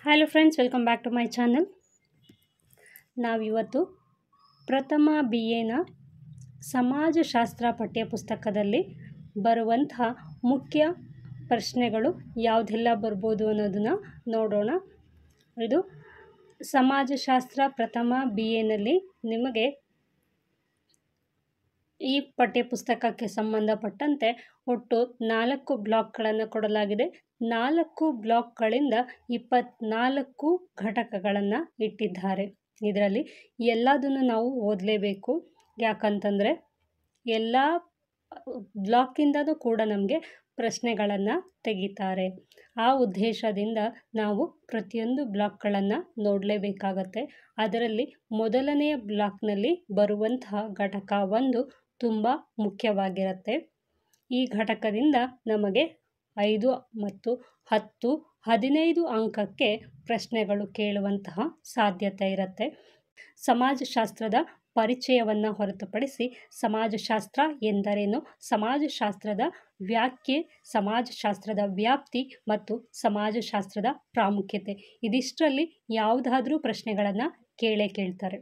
Hello friends, welcome back to my channel. ನಾವಿವತ್ತು ಪ್ರಥಮ BAನ ಸಮಾಜಶಾಸ್ತ್ರ ಪಠ್ಯಪುಸ್ತಕದಲ್ಲಿ ಬರುವಂತಹ ಮುಖ್ಯ ಪ್ರಶ್ನೆಗಳು ಯಾವುದೆಲ್ಲ ಬರ್ಬೋದು ಅನ್ನೋದನ್ನು ನೋಡೋಣ. ಇದು ಸಮಾಜಶಾಸ್ತ್ರ ಪ್ರಥಮ BAನಲ್ಲಿ ನಿಮಗೆ ಈ ಪಠ್ಯಪುಸ್ತಕಕ್ಕೆ ಸಂಬಂಧಪಟ್ಟಂತೆ ಒಟ್ಟು 4 ಬ್ಲಾಕ್ಗಳನ್ನು ಕೊಡಲಾಗಿದೆ. 4 ಬ್ಲಾಕ್ಗಳಿಂದ 24 ಘಟಕಗಳನ್ನು ಇಟ್ಟಿದ್ದಾರೆ. ಇದರಲ್ಲಿ ಎಲ್ಲದನ್ನು ನಾವು ಓದಲೇಬೇಕು. ಯಾಕಂತಂದರೆ ಎಲ್ಲ ಬ್ಲಾಕಿಂದನೂ ಕೂಡ ನಮಗೆ ಪ್ರಶ್ನೆಗಳನ್ನು ತೆಗಿತಾರೆ. ಆ ಉದ್ದೇಶದಿಂದ ನಾವು ಪ್ರತಿಯೊಂದು ಬ್ಲಾಕ್ಗಳನ್ನು ನೋಡಲೇಬೇಕಾಗತ್ತೆ. ಅದರಲ್ಲಿ ಮೊದಲನೆಯ ಬ್ಲಾಕ್ನಲ್ಲಿ ಬರುವಂತಹ ಘಟಕ 1 ತುಂಬ ಮುಖ್ಯವಾಗಿರುತ್ತೆ. ಈ ಘಟಕದಿಂದ ನಮಗೆ 5 ಮತ್ತು 10, 15 ಅಂಕಕ್ಕೆ ಪ್ರಶ್ನೆಗಳು ಕೇಳುವಂತಹ ಸಾಧ್ಯತೆ ಇರುತ್ತೆ. ಸಮಾಜಶಾಸ್ತ್ರದ ಪರಿಚಯವನ್ನು ಹೊರತುಪಡಿಸಿ ಸಮಾಜಶಾಸ್ತ್ರ ಎಂದರೇನು, ಸಮಾಜಶಾಸ್ತ್ರದ ವ್ಯಾಖ್ಯೆ, ಸಮಾಜಶಾಸ್ತ್ರದ ವ್ಯಾಪ್ತಿ ಮತ್ತು ಸಮಾಜಶಾಸ್ತ್ರದ ಪ್ರಾಮುಖ್ಯತೆ, ಇದಿಷ್ಟರಲ್ಲಿ ಯಾವುದಾದ್ರೂ ಪ್ರಶ್ನೆಗಳನ್ನು ಕೇಳ್ತಾರೆ.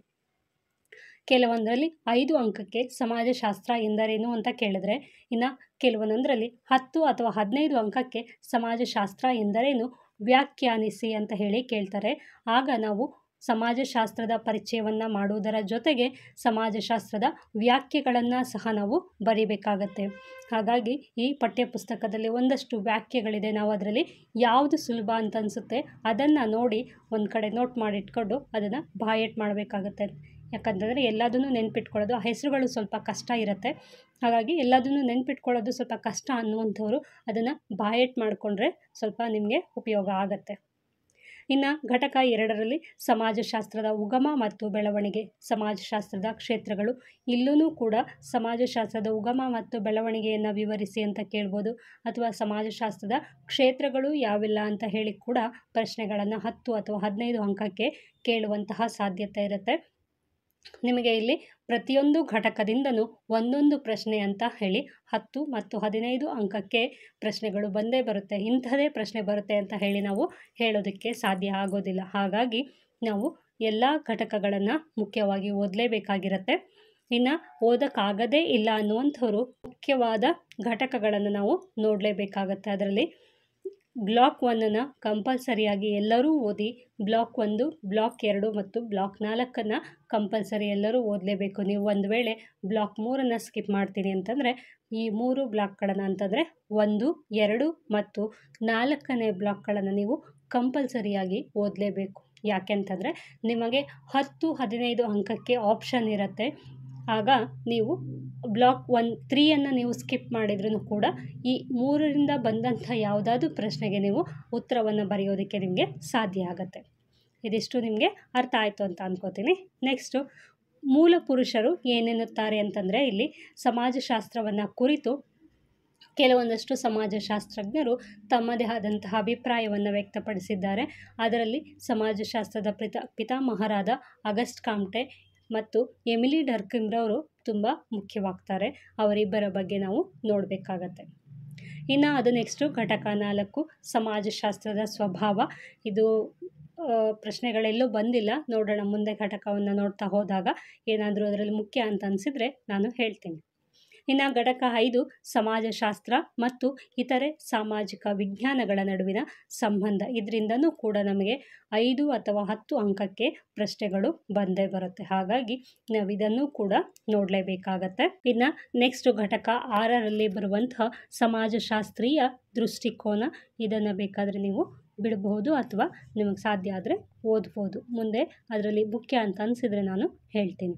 ಕೆಲವೊಂದರಲ್ಲಿ 5 ಅಂಕಕ್ಕೆ ಸಮಾಜಶಾಸ್ತ್ರ ಎಂದರೇನು ಅಂತ ಕೇಳಿದ್ರೆ, ಇನ್ನು ಕೆಲವೊಂದರಲ್ಲಿ 10 ಅಥವಾ 15 ಅಂಕಕ್ಕೆ ಸಮಾಜಶಾಸ್ತ್ರ ಎಂದರೇನು ವ್ಯಾಖ್ಯಾನಿಸಿ ಅಂತ ಹೇಳಿ ಕೇಳ್ತಾರೆ. ಆಗ ನಾವು ಸಮಾಜಶಾಸ್ತ್ರದ ಪರಿಚಯವನ್ನು ಮಾಡುವುದರ ಜೊತೆಗೆ ಸಮಾಜಶಾಸ್ತ್ರದ ವ್ಯಾಖ್ಯೆಗಳನ್ನು ಸಹ ನಾವು ಬರೀಬೇಕಾಗತ್ತೆ. ಹಾಗಾಗಿ ಈ ಪಠ್ಯಪುಸ್ತಕದಲ್ಲಿ ಒಂದಷ್ಟು ವ್ಯಾಖ್ಯೆಗಳಿದೆ. ನಾವು ಅದರಲ್ಲಿ ಯಾವುದು ಸುಲಭ ಅಂತ ಅನಿಸುತ್ತೆ ಅದನ್ನು ನೋಡಿ ಒಂದು ಕಡೆ ನೋಟ್ ಮಾಡಿಟ್ಕೊಂಡು ಅದನ್ನು ಬಾಯೆಟ್ ಮಾಡಬೇಕಾಗತ್ತೆ. ಯಾಕಂತಂದರೆ ಎಲ್ಲದನ್ನು ನೆನ್ಪಿಟ್ಕೊಳ್ಳೋದು, ಆ ಹೆಸರುಗಳು ಸ್ವಲ್ಪ ಕಷ್ಟ ಇರುತ್ತೆ. ಹಾಗಾಗಿ ಎಲ್ಲದನ್ನು ನೆನ್ಪಿಟ್ಕೊಳ್ಳೋದು ಸ್ವಲ್ಪ ಕಷ್ಟ ಅನ್ನುವಂಥವ್ರು ಅದನ್ನು ಬಾಯೆಟ್ ಮಾಡಿಕೊಂಡ್ರೆ ಸ್ವಲ್ಪ ನಿಮಗೆ ಉಪಯೋಗ ಆಗುತ್ತೆ. ಇನ್ನು ಘಟಕ 2ರಲ್ಲಿ ಸಮಾಜಶಾಸ್ತ್ರದ ಉಗಮ ಮತ್ತು ಬೆಳವಣಿಗೆ, ಸಮಾಜಶಾಸ್ತ್ರದ ಕ್ಷೇತ್ರಗಳು. ಇಲ್ಲೂ ಕೂಡ ಸಮಾಜಶಾಸ್ತ್ರದ ಉಗಮ ಮತ್ತು ಬೆಳವಣಿಗೆಯನ್ನು ವಿವರಿಸಿ ಅಂತ ಕೇಳ್ಬೋದು, ಅಥವಾ ಸಮಾಜಶಾಸ್ತ್ರದ ಕ್ಷೇತ್ರಗಳು ಯಾವೆಲ್ಲ ಅಂತ ಹೇಳಿ ಕೂಡ ಪ್ರಶ್ನೆಗಳನ್ನು 10 ಅಥವಾ 15 ಅಂಕಕ್ಕೆ ಕೇಳುವಂತಹ ಸಾಧ್ಯತೆ ಇರುತ್ತೆ. ನಿಮಗೆ ಇಲ್ಲಿ ಪ್ರತಿಯೊಂದು ಘಟಕದಿಂದನೂ ಒಂದೊಂದು ಪ್ರಶ್ನೆ ಅಂತ ಹೇಳಿ 10 ಮತ್ತು 15 ಅಂಕಕ್ಕೆ ಪ್ರಶ್ನೆಗಳು ಬಂದೇ ಬರುತ್ತೆ. ಇಂಥದೇ ಪ್ರಶ್ನೆ ಬರುತ್ತೆ ಅಂತ ಹೇಳಿ ನಾವು ಹೇಳೋದಕ್ಕೆ ಸಾಧ್ಯ ಆಗೋದಿಲ್ಲ. ಹಾಗಾಗಿ ನಾವು ಎಲ್ಲ ಘಟಕಗಳನ್ನು ಮುಖ್ಯವಾಗಿ ಓದಲೇಬೇಕಾಗಿರುತ್ತೆ. ಇನ್ನು ಓದೋಕ್ಕಾಗದೇ ಇಲ್ಲ ಅನ್ನುವಂಥವ್ರು ಮುಖ್ಯವಾದ ಘಟಕಗಳನ್ನು ನಾವು ನೋಡಲೇಬೇಕಾಗತ್ತೆ. ಅದರಲ್ಲಿ ಬ್ಲಾಕ್ 1 ಕಂಪಲ್ಸರಿಯಾಗಿ ಎಲ್ಲರೂ ಓದಿ. ಬ್ಲಾಕ್ 1, ಬ್ಲಾಕ್ 2 ಮತ್ತು ಬ್ಲಾಕ್ 4 ಕಂಪಲ್ಸರಿ ಎಲ್ಲರೂ ಓದಲೇಬೇಕು. ನೀವು ಒಂದು ವೇಳೆ ಬ್ಲಾಕ್ 3 ಸ್ಕಿಪ್ ಮಾಡ್ತೀನಿ ಅಂತಂದರೆ ಈ 3 ಬ್ಲಾಕ್ಗಳನ್ನು ಅಂತಂದರೆ 1, 2 ಮತ್ತು 4ನೇ ಬ್ಲಾಕ್ಗಳನ್ನು ನೀವು ಕಂಪಲ್ಸರಿಯಾಗಿ ಓದಲೇಬೇಕು. ಯಾಕೆಂತಂದರೆ ನಿಮಗೆ 10, 15 ಅಂಕಕ್ಕೆ ಆಪ್ಷನ್ ಇರುತ್ತೆ. ಆಗ ನೀವು ಬ್ಲಾಕ್ 3 ನೀವು ಸ್ಕಿಪ್ ಮಾಡಿದ್ರೂ ಕೂಡ ಈ 3ರಿಂದ ಬಂದಂಥ ಯಾವುದಾದ್ರೂ ಪ್ರಶ್ನೆಗೆ ನೀವು ಉತ್ತರವನ್ನು ಬರೆಯೋದಕ್ಕೆ ನಿಮಗೆ ಸಾಧ್ಯ ಆಗುತ್ತೆ. ಇದಿಷ್ಟು ನಿಮಗೆ ಅರ್ಥ ಆಯಿತು ಅಂತ ಅಂದ್ಕೋತೀನಿ. ನೆಕ್ಸ್ಟು ಮೂಲ ಪುರುಷರು ಏನೆನ್ನುತ್ತಾರೆ ಅಂತಂದರೆ, ಇಲ್ಲಿ ಸಮಾಜಶಾಸ್ತ್ರವನ್ನು ಕುರಿತು ಕೆಲವೊಂದಷ್ಟು ಸಮಾಜಶಾಸ್ತ್ರಜ್ಞರು ತಮ್ಮದೇ ಆದಂತಹ ಅಭಿಪ್ರಾಯವನ್ನು ವ್ಯಕ್ತಪಡಿಸಿದ್ದಾರೆ. ಅದರಲ್ಲಿ ಸಮಾಜಶಾಸ್ತ್ರದ ಪಿತಾಮಹರಾದ ಆಗಸ್ಟ್ ಕಾಮ್ಟೆ ಮತ್ತು ಎಮಿಲಿ ಡರ್ಕಿಮ್ರವರು ತುಂಬ ಮುಖ್ಯವಾಗ್ತಾರೆ. ಅವರಿಬ್ಬರ ಬಗ್ಗೆ ನಾವು ನೋಡಬೇಕಾಗತ್ತೆ. ಇನ್ನು ಅದು ನೆಕ್ಸ್ಟು ಘಟಕ 4 ಸಮಾಜಶಾಸ್ತ್ರದ ಸ್ವಭಾವ. ಇದು ಪ್ರಶ್ನೆಗಳೆಲ್ಲೂ ಬಂದಿಲ್ಲ, ನೋಡೋಣ ಮುಂದೆ ಘಟಕವನ್ನು ನೋಡ್ತಾ ಹೋದಾಗ ಏನಾದರೂ ಅದರಲ್ಲಿ ಮುಖ್ಯ ಅಂತ ಅನಿಸಿದರೆ ನಾನು ಹೇಳ್ತೀನಿ. ಇನ್ನು ಘಟಕ 5 ಸಮಾಜಶಾಸ್ತ್ರ ಮತ್ತು ಇತರೆ ಸಾಮಾಜಿಕ ವಿಜ್ಞಾನಗಳ ನಡುವಿನ ಸಂಬಂಧ. ಇದರಿಂದನೂ ಕೂಡ ನಮಗೆ 5 ಅಥವಾ 10 ಅಂಕಕ್ಕೆ ಪ್ರಶ್ನೆಗಳು ಬಂದೇ ಬರುತ್ತೆ. ಹಾಗಾಗಿ ನಾವು ಇದನ್ನು ಕೂಡ ನೋಡಲೇಬೇಕಾಗತ್ತೆ. ಇನ್ನು ನೆಕ್ಸ್ಟ್ ಘಟಕ 6ರಲ್ಲಿ ಬರುವಂತಹ ಸಮಾಜಶಾಸ್ತ್ರೀಯ ದೃಷ್ಟಿಕೋನ. ಇದನ್ನು ಬೇಕಾದರೆ ನೀವು ಬಿಡಬಹುದು ಅಥವಾ ನಿಮಗೆ ಸಾಧ್ಯ ಆದರೆ ಓದ್ಬೋದು. ಮುಂದೆ ಅದರಲ್ಲಿ ಮುಖ್ಯ ಅಂತ ಅನಿಸಿದರೆ ನಾನು ಹೇಳ್ತೀನಿ.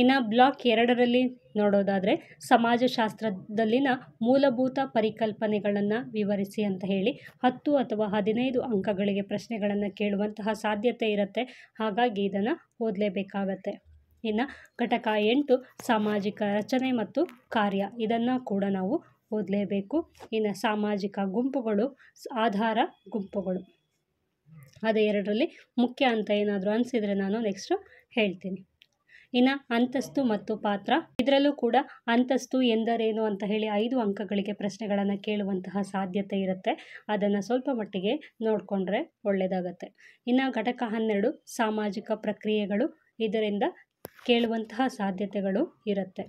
ಇನ್ನು ಬ್ಲಾಕ್ 2ರಲ್ಲಿ ನೋಡೋದಾದರೆ ಸಮಾಜಶಾಸ್ತ್ರದಲ್ಲಿನ ಮೂಲಭೂತ ಪರಿಕಲ್ಪನೆಗಳನ್ನು ವಿವರಿಸಿ ಅಂತ ಹೇಳಿ 10 ಅಥವಾ 15 ಅಂಕಗಳಿಗೆ ಪ್ರಶ್ನೆಗಳನ್ನು ಕೇಳುವಂತಹ ಸಾಧ್ಯತೆ ಇರುತ್ತೆ. ಹಾಗಾಗಿ ಇದನ್ನು ಓದಲೇಬೇಕಾಗತ್ತೆ. ಇನ್ನು ಘಟಕ 8 ಸಾಮಾಜಿಕ ರಚನೆ ಮತ್ತು ಕಾರ್ಯ. ಇದನ್ನು ಕೂಡ ನಾವು ಓದಲೇಬೇಕು. ಇನ್ನು ಸಾಮಾಜಿಕ ಗುಂಪುಗಳು, ಆಧಾರ ಗುಂಪುಗಳು, ಅದೇ 2ರಲ್ಲಿ ಮುಖ್ಯ ಅಂತ ಏನಾದರೂ ಅನಿಸಿದರೆ ನಾನು ನೆಕ್ಸ್ಟು ಹೇಳ್ತೀನಿ. ಇನ್ನು ಅಂತಸ್ತು ಮತ್ತು ಪಾತ್ರ, ಇದರಲ್ಲೂ ಕೂಡ ಅಂತಸ್ತು ಎಂದರೇನು ಅಂತ ಹೇಳಿ 5 ಅಂಕಗಳಿಗೆ ಪ್ರಶ್ನೆಗಳನ್ನು ಕೇಳುವಂತಹ ಸಾಧ್ಯತೆ ಇರುತ್ತೆ. ಅದನ್ನು ಸ್ವಲ್ಪ ಮಟ್ಟಿಗೆ ನೋಡಿಕೊಂಡ್ರೆ ಒಳ್ಳೆಯದಾಗತ್ತೆ. ಇನ್ನು ಘಟಕ 12 ಸಾಮಾಜಿಕ ಪ್ರಕ್ರಿಯೆಗಳು, ಇದರಿಂದ ಕೇಳುವಂತಹ ಸಾಧ್ಯತೆಗಳು ಇರುತ್ತೆ.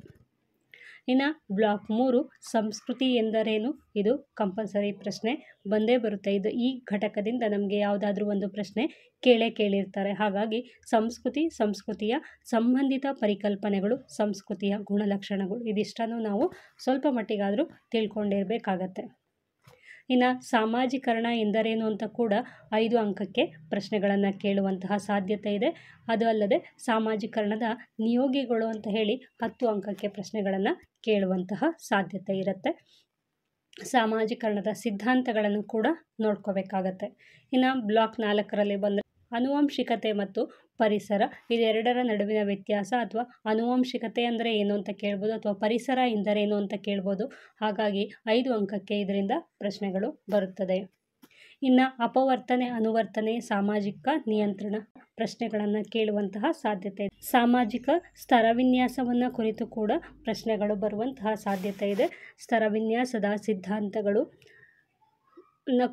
ಇನ್ನು ಬ್ಲಾಕ್ 3 ಸಂಸ್ಕೃತಿ ಎಂದರೇನು, ಇದು ಕಂಪಲ್ಸರಿ ಪ್ರಶ್ನೆ ಬಂದೇ ಬರುತ್ತೆ. ಇದು ಈ ಘಟಕದಿಂದ ನಮಗೆ ಯಾವುದಾದ್ರೂ ಒಂದು ಪ್ರಶ್ನೆ ಕೇಳಿರ್ತಾರೆ. ಹಾಗಾಗಿ ಸಂಸ್ಕೃತಿಯ ಸಂಬಂಧಿತ ಪರಿಕಲ್ಪನೆಗಳು, ಸಂಸ್ಕೃತಿಯ ಗುಣಲಕ್ಷಣಗಳು, ಇದಿಷ್ಟನ್ನು ನಾವು ಸ್ವಲ್ಪ ಮಟ್ಟಿಗಾದರೂ ತಿಳ್ಕೊಂಡಿರಬೇಕಾಗತ್ತೆ. ಇನ್ನು ಸಾಮಾಜೀಕರಣ ಎಂದರೇನು ಅಂತ ಕೂಡ 5 ಅಂಕಕ್ಕೆ ಪ್ರಶ್ನೆಗಳನ್ನು ಕೇಳುವಂತಹ ಸಾಧ್ಯತೆ ಇದೆ. ಅದು ಅಲ್ಲದೆ ಸಾಮಾಜೀಕರಣದ ನಿಯೋಗಿಗಳು ಅಂತ ಹೇಳಿ 10 ಅಂಕಕ್ಕೆ ಪ್ರಶ್ನೆಗಳನ್ನು ಕೇಳುವಂತಹ ಸಾಧ್ಯತೆ ಇರುತ್ತೆ. ಸಾಮಾಜೀಕರಣದ ಸಿದ್ಧಾಂತಗಳನ್ನು ಕೂಡ ನೋಡ್ಕೋಬೇಕಾಗತ್ತೆ. ಇನ್ನು ಬ್ಲಾಕ್ 4ರಲ್ಲಿ ಬಂದರೆ ಆನುವಂಶಿಕತೆ ಮತ್ತು ಪರಿಸರ, ಇದೆರಡರ ನಡುವಿನ ವ್ಯತ್ಯಾಸ, ಅಥವಾ ಆನುವಂಶಿಕತೆ ಅಂದರೆ ಏನು ಅಂತ ಕೇಳ್ಬೋದು, ಅಥವಾ ಪರಿಸರ ಎಂದರೇನು ಅಂತ ಕೇಳ್ಬೋದು. ಹಾಗಾಗಿ 5 ಅಂಕಕ್ಕೆ ಇದರಿಂದ ಪ್ರಶ್ನೆಗಳು ಬರುತ್ತದೆ. ಇನ್ನು ಅಪವರ್ತನೆ, ಅನುವರ್ತನೆ, ಸಾಮಾಜಿಕ ನಿಯಂತ್ರಣ ಪ್ರಶ್ನೆಗಳನ್ನು ಕೇಳುವಂತಹ ಸಾಧ್ಯತೆ ಇದೆ. ಸಾಮಾಜಿಕ ಸ್ತರವಿನ್ಯಾಸವನ್ನು ಕುರಿತು ಕೂಡ ಪ್ರಶ್ನೆಗಳು ಬರುವಂತಹ ಸಾಧ್ಯತೆ ಇದೆ. ಸ್ತರವಿನ್ಯಾಸದ ಸಿದ್ಧಾಂತಗಳು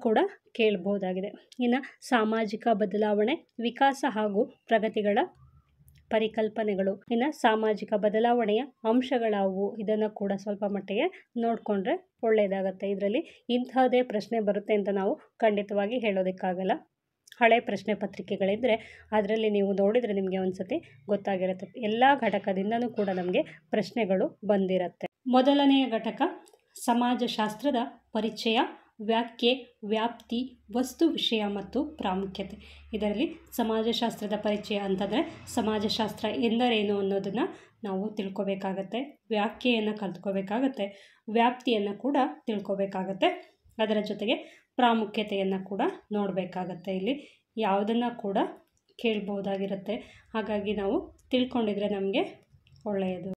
ಕೂಡ ಕೇಳಬಹುದಾಗಿದೆ. ಇನ್ನು ಸಾಮಾಜಿಕ ಬದಲಾವಣೆ, ವಿಕಾಸ ಹಾಗೂ ಪ್ರಗತಿಗಳ ಪರಿಕಲ್ಪನೆಗಳು, ಇನ್ನು ಸಾಮಾಜಿಕ ಬದಲಾವಣೆಯ ಅಂಶಗಳಾವು, ಇದನ್ನು ಕೂಡ ಸ್ವಲ್ಪ ಮಟ್ಟಿಗೆ ನೋಡಿಕೊಂಡ್ರೆ ಒಳ್ಳೆಯದಾಗತ್ತೆ. ಇದರಲ್ಲಿ ಇಂತಹದೇ ಪ್ರಶ್ನೆ ಬರುತ್ತೆ ಅಂತ ನಾವು ಖಂಡಿತವಾಗಿ ಹೇಳೋದಕ್ಕಾಗಲ್ಲ. ಹಳೆ ಪ್ರಶ್ನೆ ಪತ್ರಿಕೆಗಳಿದ್ದರೆ ಅದರಲ್ಲಿ ನೀವು ನೋಡಿದರೆ ನಿಮಗೆ ಒಂದ್ಸತಿ ಗೊತ್ತಾಗಿರುತ್ತೆ. ಎಲ್ಲ ಘಟಕದಿಂದನೂ ಕೂಡ ನಮಗೆ ಪ್ರಶ್ನೆಗಳು ಬಂದಿರುತ್ತೆ. ಮೊದಲನೆಯ ಘಟಕ ಸಮಾಜಶಾಸ್ತ್ರದ ಪರಿಚಯ, ವ್ಯಾಖ್ಯೆ, ವ್ಯಾಪ್ತಿ, ವಸ್ತು, ವಿಷಯ ಮತ್ತು ಪ್ರಾಮುಖ್ಯತೆ. ಇದರಲ್ಲಿ ಸಮಾಜಶಾಸ್ತ್ರದ ಪರಿಚಯ ಅಂತಂದರೆ ಸಮಾಜಶಾಸ್ತ್ರ ಎಂದರೇನು ಅನ್ನೋದನ್ನು ನಾವು ತಿಳ್ಕೊಬೇಕಾಗತ್ತೆ. ವ್ಯಾಖ್ಯೆಯನ್ನು ಕಲ್ತ್ಕೋಬೇಕಾಗತ್ತೆ, ವ್ಯಾಪ್ತಿಯನ್ನು ಕೂಡ ತಿಳ್ಕೊಬೇಕಾಗತ್ತೆ, ಅದರ ಜೊತೆಗೆ ಪ್ರಾಮುಖ್ಯತೆಯನ್ನು ಕೂಡ ನೋಡಬೇಕಾಗತ್ತೆ. ಇಲ್ಲಿ ಯಾವುದನ್ನು ಕೂಡ ಕೇಳ್ಬೋದಾಗಿರುತ್ತೆ. ಹಾಗಾಗಿ ನಾವು ತಿಳ್ಕೊಂಡಿದ್ರೆ ನಮಗೆ ಒಳ್ಳೆಯದು.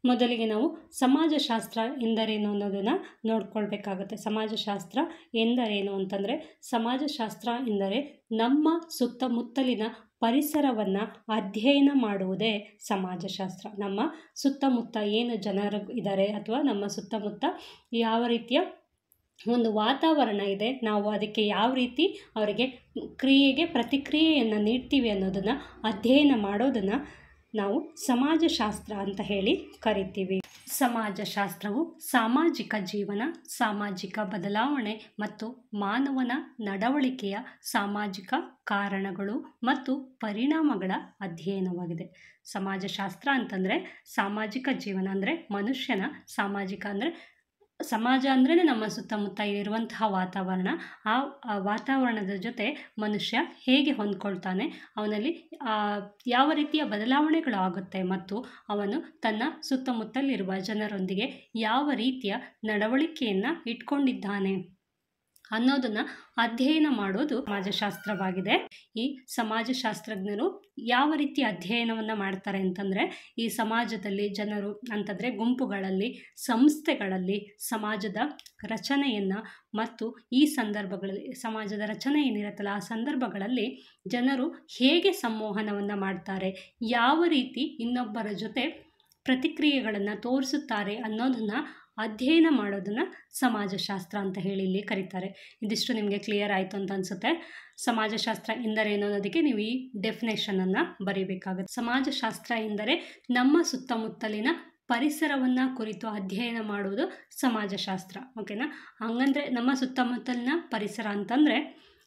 ಮೊದಲಿಗೆ ನಾವು ಸಮಾಜಶಾಸ್ತ್ರ ಎಂದರೇನು ಅನ್ನೋದನ್ನು ನೋಡ್ಕೊಳ್ಬೇಕಾಗತ್ತೆ. ಸಮಾಜಶಾಸ್ತ್ರ ಎಂದರೇನು ಅಂತಂದರೆ, ಸಮಾಜಶಾಸ್ತ್ರ ಎಂದರೆ ನಮ್ಮ ಸುತ್ತಮುತ್ತಲಿನ ಪರಿಸರವನ್ನು ಅಧ್ಯಯನ ಮಾಡುವುದೇ ಸಮಾಜಶಾಸ್ತ್ರ. ನಮ್ಮ ಸುತ್ತಮುತ್ತ ಏನು ಜನರು ಇದ್ದಾರೆ, ಅಥವಾ ನಮ್ಮ ಸುತ್ತಮುತ್ತ ಯಾವ ರೀತಿಯ ಒಂದು ವಾತಾವರಣ ಇದೆ, ನಾವು ಅದಕ್ಕೆ ಯಾವ ರೀತಿ ಅವರಿಗೆ ಪ್ರತಿಕ್ರಿಯೆಯನ್ನು ನೀಡ್ತೀವಿ ಅನ್ನೋದನ್ನು ಅಧ್ಯಯನ ಮಾಡೋದನ್ನು ನಾವು ಸಮಾಜಶಾಸ್ತ್ರ ಅಂತ ಹೇಳಿ ಕರಿತೀವಿ. ಸಮಾಜಶಾಸ್ತ್ರವು ಸಾಮಾಜಿಕ ಜೀವನ, ಸಾಮಾಜಿಕ ಬದಲಾವಣೆ ಮತ್ತು ಮಾನವನ ನಡವಳಿಕೆಯ ಸಾಮಾಜಿಕ ಕಾರಣಗಳು ಮತ್ತು ಪರಿಣಾಮಗಳ ಅಧ್ಯಯನವಾಗಿದೆ. ಸಮಾಜಶಾಸ್ತ್ರ ಅಂತಂದರೆ ಸಾಮಾಜಿಕ ಜೀವನ ಅಂದರೆ ಮನುಷ್ಯನ ಸಾಮಾಜಿಕ ಅಂದರೆ ಸಮಾಜ ಅಂದ್ರೇ ನಮ್ಮ ಸುತ್ತಮುತ್ತ ಇರುವಂತಹ ವಾತಾವರಣ. ಆ ವಾತಾವರಣದ ಜೊತೆ ಮನುಷ್ಯ ಹೇಗೆ ಹೊಂದ್ಕೊಳ್ತಾನೆ, ಅವನಲ್ಲಿ ಯಾವ ರೀತಿಯ ಬದಲಾವಣೆಗಳು ಆಗುತ್ತೆ, ಮತ್ತು ಅವನು ತನ್ನ ಸುತ್ತಮುತ್ತಲಿರುವ ಜನರೊಂದಿಗೆ ಯಾವ ರೀತಿಯ ನಡವಳಿಕೆಯನ್ನು ಇಟ್ಕೊಂಡಿದ್ದಾನೆ ಅನ್ನೋದನ್ನು ಅಧ್ಯಯನ ಮಾಡೋದು ಸಮಾಜಶಾಸ್ತ್ರವಾಗಿದೆ. ಈ ಸಮಾಜಶಾಸ್ತ್ರಜ್ಞರು ಯಾವ ರೀತಿ ಅಧ್ಯಯನವನ್ನು ಮಾಡ್ತಾರೆ ಅಂತಂದರೆ, ಈ ಸಮಾಜದಲ್ಲಿ ಜನರು ಅಂತಂದರೆ ಗುಂಪುಗಳಲ್ಲಿ, ಸಂಸ್ಥೆಗಳಲ್ಲಿ ಸಮಾಜದ ರಚನೆಯನ್ನು ಮತ್ತು ಈ ಸಂದರ್ಭಗಳಲ್ಲಿ ಸಮಾಜದ ರಚನೆ ಏನಿರುತ್ತಲ್ಲ ಆ ಸಂದರ್ಭಗಳಲ್ಲಿ ಜನರು ಹೇಗೆ ಸಂವಹನವನ್ನು ಮಾಡ್ತಾರೆ, ಯಾವ ರೀತಿ ಇನ್ನೊಬ್ಬರ ಜೊತೆ ಪ್ರತಿಕ್ರಿಯೆಗಳನ್ನು ತೋರಿಸುತ್ತಾರೆ ಅನ್ನೋದನ್ನು ಅಧ್ಯಯನ ಮಾಡೋದನ್ನು ಸಮಾಜಶಾಸ್ತ್ರ ಅಂತ ಹೇಳಿ ಇಲ್ಲಿ ಕರೀತಾರೆ. ಇದಿಷ್ಟು ನಿಮಗೆ ಕ್ಲಿಯರ್ ಆಯಿತು ಅಂತ ಅನಿಸುತ್ತೆ. ಸಮಾಜಶಾಸ್ತ್ರ ಎಂದರೇನು ಅನ್ನೋದಕ್ಕೆ ನೀವು ಈ ಡೆಫಿನೇಷನನ್ನು ಬರೀಬೇಕಾಗುತ್ತೆ. ಸಮಾಜಶಾಸ್ತ್ರ ಎಂದರೆ ನಮ್ಮ ಸುತ್ತಮುತ್ತಲಿನ ಪರಿಸರವನ್ನು ಕುರಿತು ಅಧ್ಯಯನ ಮಾಡುವುದು ಸಮಾಜಶಾಸ್ತ್ರ. ಓಕೆನಾ? ಹಂಗಂದರೆ ನಮ್ಮ ಸುತ್ತಮುತ್ತಲಿನ ಪರಿಸರ ಅಂತಂದರೆ